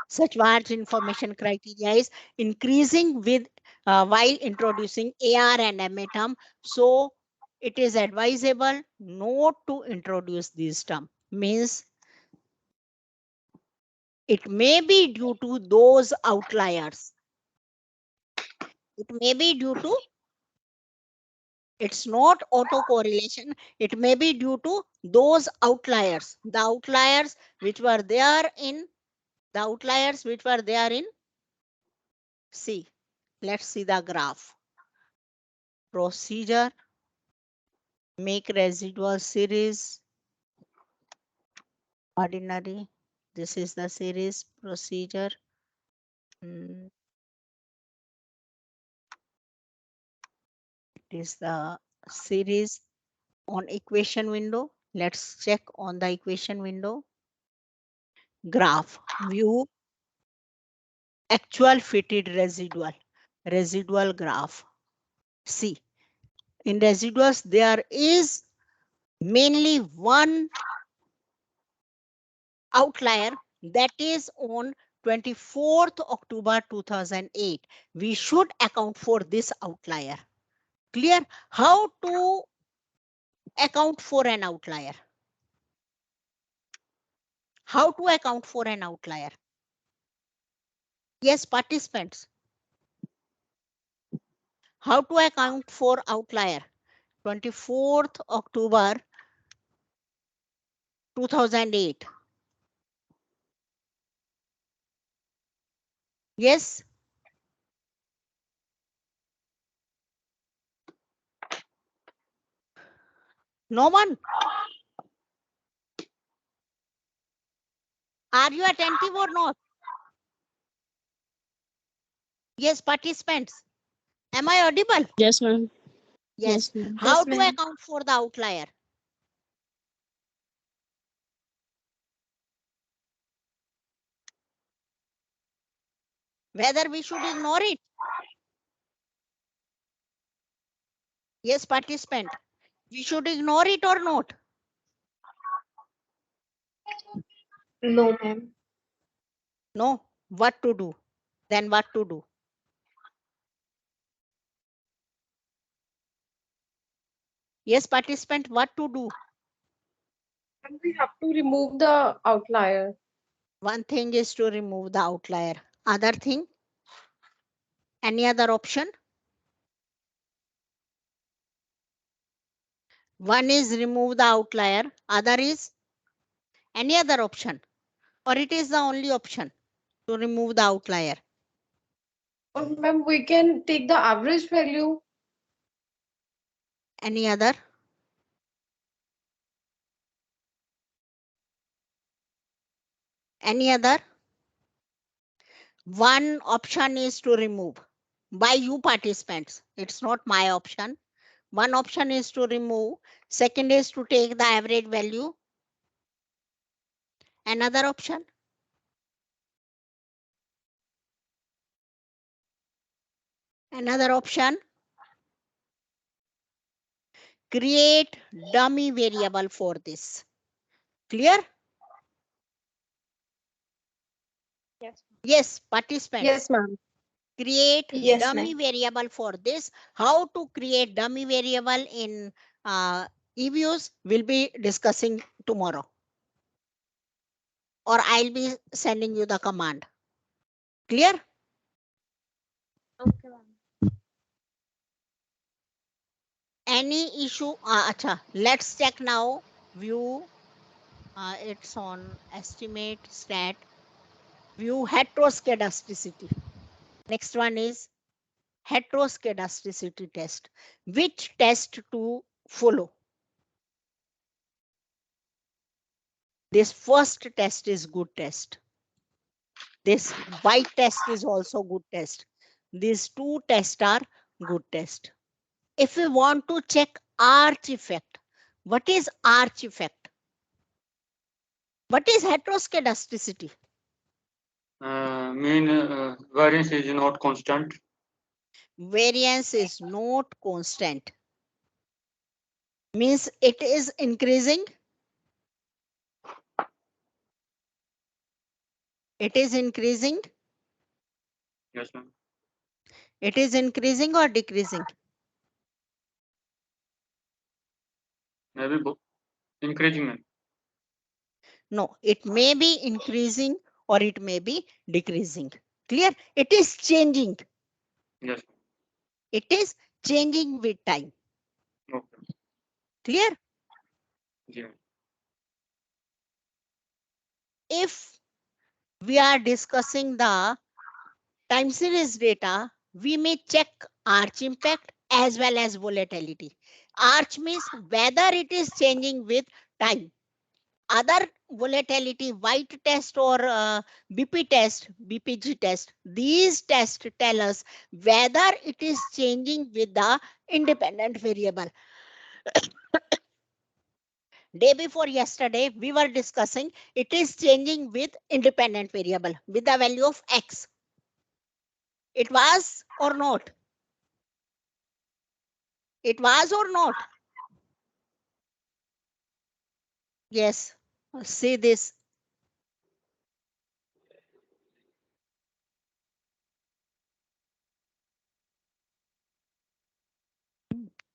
Such large information criteria is increasing with while introducing AR and MA term. So it is advisable not to introduce these term. Means it may be due to those outliers. It may be due to, it's not autocorrelation. It may be due to those outliers. The outliers which were there in, see, let's see the graph. Procedure, make residual series, ordinary. This is the series procedure. It is the series on equation window. Let's check on the equation window. Graph, view actual fitted residual graph. See, in residuals there is mainly one outlier, that is on 24th October 2008. We should account for this outlier. Clear? How to account for an outlier? How to account for an outlier? Yes, participants. How to account for outlier? 24th October 2008. Yes. No one? Are you attentive or not? Yes, participants. Am I audible? Yes, ma'am. Yes. Yes, ma'am. How Yes, to ma'am. account for the outlier? Whether we should ignore it? Yes, participant. We should ignore it or not? No, ma'am. No. What to do? Then what to do? Yes, participant, what to do? And we have to remove the outlier. One thing is to remove the outlier. Other thing? Any other option? One is remove the outlier. Other is any other option? Or it is the only option to remove the outlier? Or ma'am, we can take the average value. Any other? Any other? One option is to remove by you participants. It's not my option. One option is to remove. Second is to take the average value. Another option? Another option? Create dummy variable for this. Clear? Yes. Yes, participants. Yes, ma'am. Create Yes, dummy ma'am. variable for this. How to create dummy variable in EVIEWS we'll be discussing tomorrow. Or I'll be sending you the command. Clear? Okay, ma'am. Any issue? Acha, let's check now. View. It's on estimate stat. View heteroscedasticity. Next one is heteroscedasticity test. Which test to follow? This first test is good test. This white test is also good test. These two tests are good test. If we want to check arch effect, what is arch effect? What is heteroscedasticity? Mean variance is not constant. Variance is not constant. Means it is increasing. It is increasing. Yes, ma'am. It is increasing or decreasing? Maybe increasing, ma'am. No, it may be increasing or it may be decreasing. Clear? It is changing. Yes. It is changing with time. Okay. Clear? Yeah. If we are discussing the time series data, we may check arch impact as well as volatility. Arch means whether it is changing with time. Other volatility, white test or BP test, BPG test, these tests tell us whether it is changing with the independent variable. Day before yesterday, we were discussing it is changing with independent variable with the value of x. It was or not? It was or not? Yes. See this.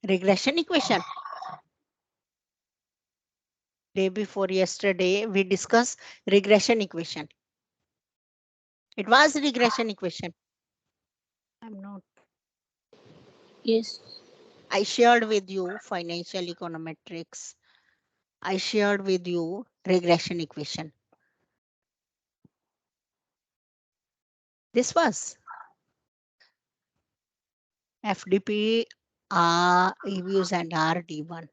Regression equation. Day before yesterday, we discussed regression equation. It was regression equation. I'm not. Yes. I shared with you financial econometrics. I shared with you regression equation. This was FDP, EVIEWS and RD1.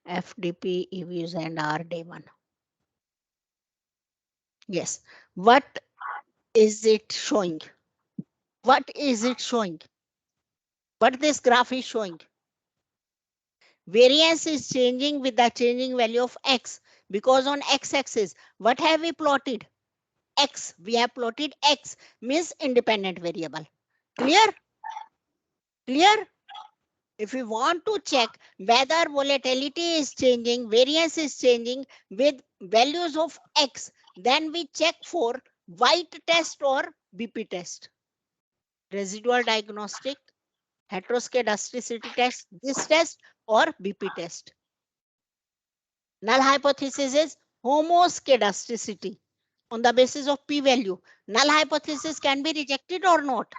FDP, EVIEWS and RD1. Yes. What is it showing? What is it showing? What this graph is showing? Variance is changing with the changing value of x, because on x-axis, what have we plotted? X. We have plotted x, means independent variable. Clear? Clear? If we want to check whether volatility is changing, variance is changing with values of x, then we check for White test or BP test. Residual diagnostic, heteroscedasticity test, this test or BP test. Null hypothesis is homoscedasticity on the basis of p-value. Null hypothesis can be rejected or not?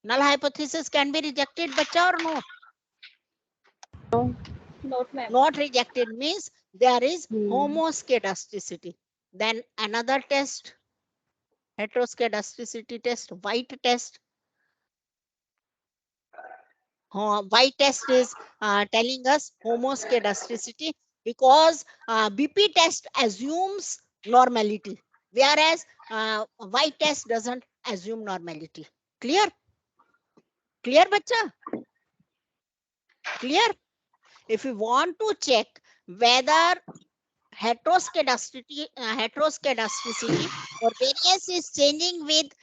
Null hypothesis can be rejected, bacha, or not? Not ma'am. Not rejected means there is Hmm. homoscedasticity. Then another test, heteroscedasticity test, White test. White test is telling us homoscedasticity because BP test assumes normality, whereas White test doesn't assume normality. Clear? Clear, bacha? Clear? If we want to check whether heteroscedasticity or variance is changing with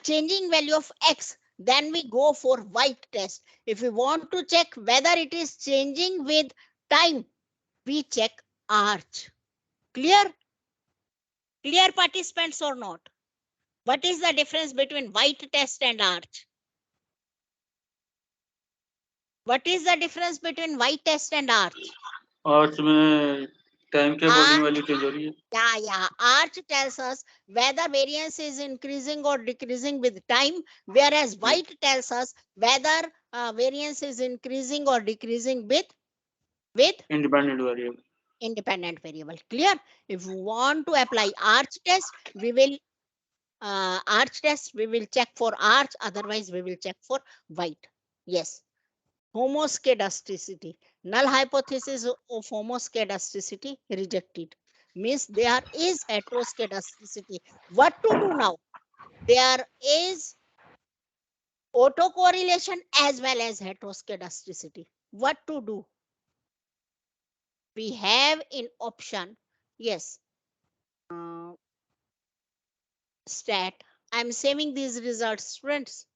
changing value of x, then we go for White test. If we want to check whether it is changing with time, we check arch. Clear? Clear, participants, or not? What is the difference between White test and arch? What is the difference between White test and arch? Arch में time के according value change हो रही है. Yeah. Arch tells us whether variance is increasing or decreasing with time, whereas White tells us whether variance is increasing or decreasing with independent variable. independent variable. Clear? If we want to apply arch test, we will check for arch, otherwise we will check for White. Yes. Homoscedasticity. Null hypothesis of homoscedasticity rejected. Means there is heteroscedasticity. What to do now? There is autocorrelation as well as heteroscedasticity. What to do? We have in option, yes, stat. I'm saving these results, friends.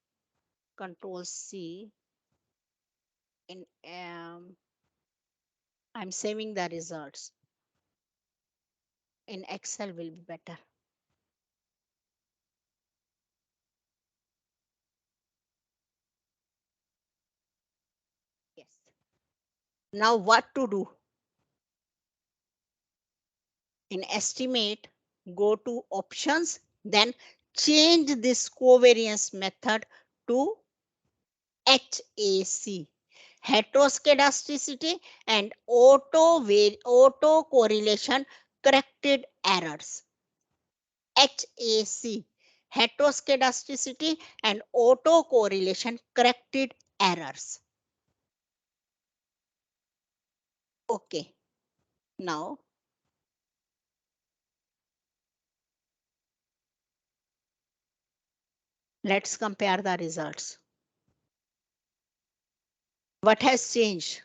Control C. In I'm saving the results. In Excel will be better. Yes. Now what to do? In estimate, go to options, then change this covariance method to HAC, heteroscedasticity and auto correlation corrected errors. HAC, heteroscedasticity and auto correlation corrected errors. Okay. Now let's compare the results. What has changed?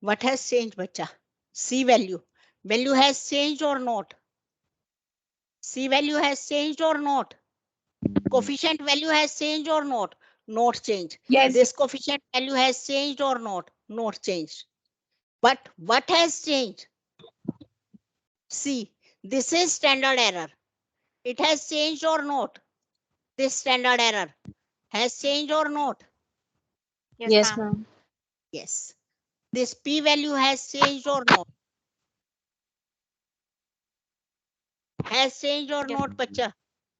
What has changed, bacha? C value. Value has changed or not? C value has changed or not? Coefficient value has changed or not? Not changed. Yes. This coefficient value has changed or not? Not changed. But what has changed? See, this is standard error. It has changed or not? This standard error has changed or not? Yes, ma'am. Yes. This p value has changed or not? Has changed or not, bacha?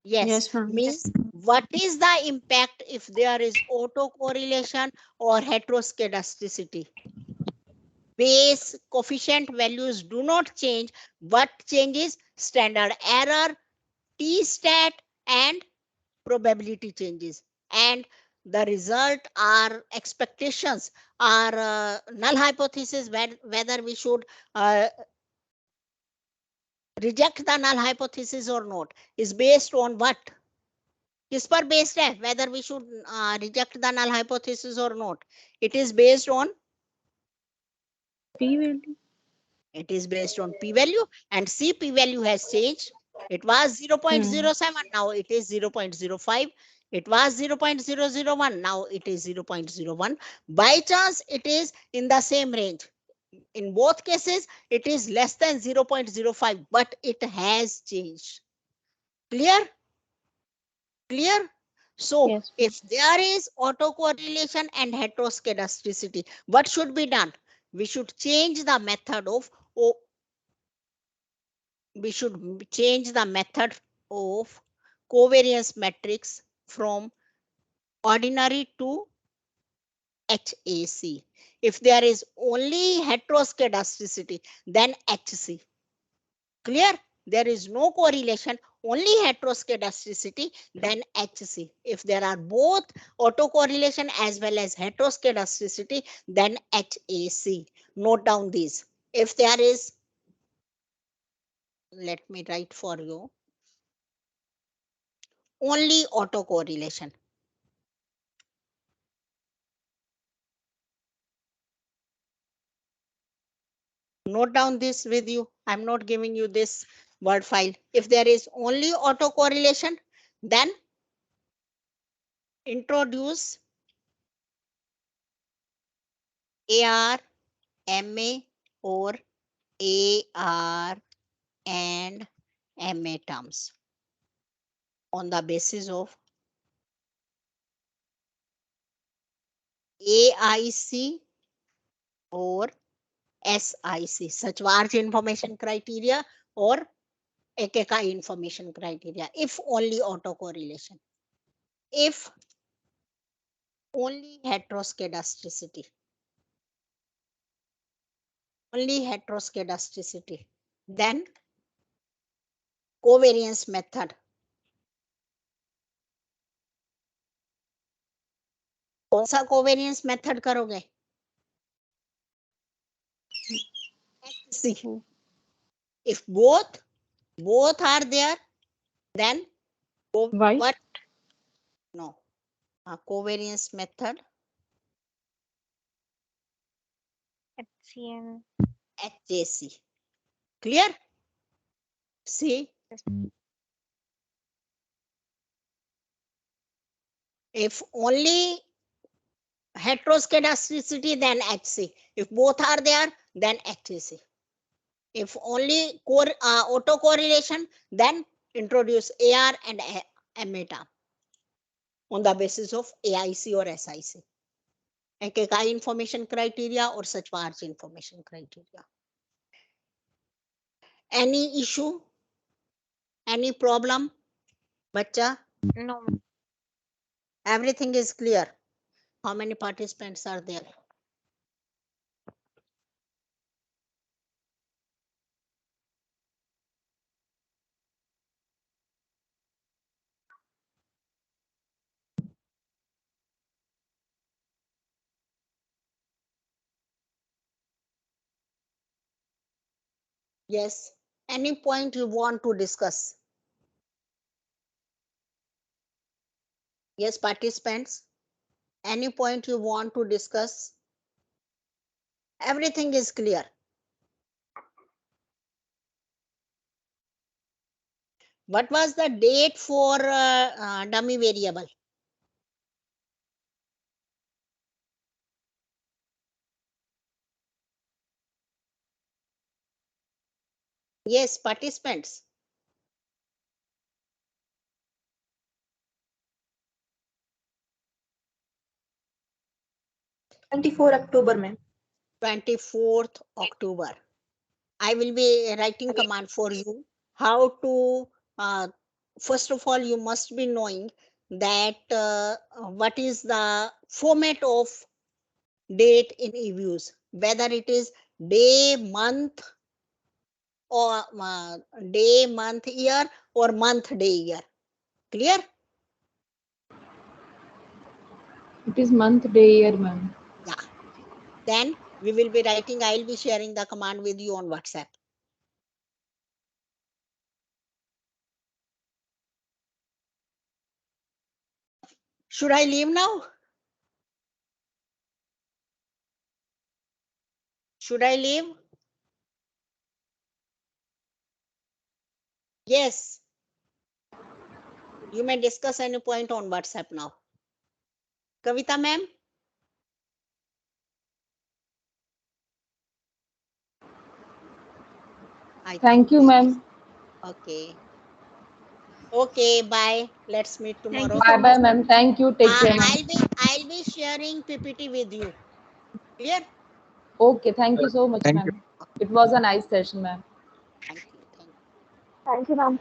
Yes. Yes, ma'am. Means what is the impact if there is autocorrelation or heteroscedasticity? Base coefficient values do not change. What changes? Standard error, t-stat, and probability changes. And the result are expectations, are null hypothesis, whether we should reject the null hypothesis or not, is based on what? किस पर based है? Whether we should reject the null hypothesis or not. It is based on P value. It is based on p-value, and C p-value has changed. It was 0.07, now it is 0.05. It was 0.001, now it is 0.01. By chance, it is in the same range. In both cases, it is less than 0.05, but it has changed. Clear? Clear? So, Yes. if there is autocorrelation and heteroscedasticity, what should be done? We should change the method of covariance matrix from ordinary to HAC. If there is only heteroscedasticity, then HC. Clear? There is no correlation, only heteroscedasticity, then HC. If there are both autocorrelation as well as heteroscedasticity, then HAC. Note down these. If there is, let me write for you, only autocorrelation. Note down this with you. I'm not giving you this word file. If there is only autocorrelation, then introduce AR, MA, or AR and MA terms on the basis of AIC or SIC, such large information criteria, or EKK information criteria, if only autocorrelation. If only heteroscedasticity, then covariance method. कौन सा covariance method करोगे? HC. If both are there, then Why? what? No, covariance method HCN. HJC. Clear? See, if only heteroscedasticity, then HC. If both are there, then HJC. If only autocorrelation, then introduce AR and MA term on the basis of AIC or SIC. EKK information criteria or such large information criteria. Any issue? Any problem? Bacha? No. Everything is clear. How many participants are there? Yes. Any point you want to discuss? Yes, participants. Any point you want to discuss? Everything is clear. What was the date for dummy variable? Yes, participants. October, ma'am. 24th October. I will be writing command for you how to, first of all, you must be knowing that what is the format of date in EVIEWS, whether it is day, month, or day, month, year, or month, day, year. Clear? It is month, day, year, ma'am. Yeah. Then we will be writing, I will be sharing the command with you on WhatsApp. Should I leave now? Should I leave? Yes. You may discuss any point on WhatsApp now. Kavita ma'am? Thank you, ma'am. Okay. Okay, bye. Let's meet tomorrow. Bye bye, ma'am. Thank you. Take care, ma'am. I'll be sharing PPT with you. Clear? Okay, thank you so much, Thank you. ma'am. It was a nice session, ma'am. Thank you. Thank you. Thank you, ma'am.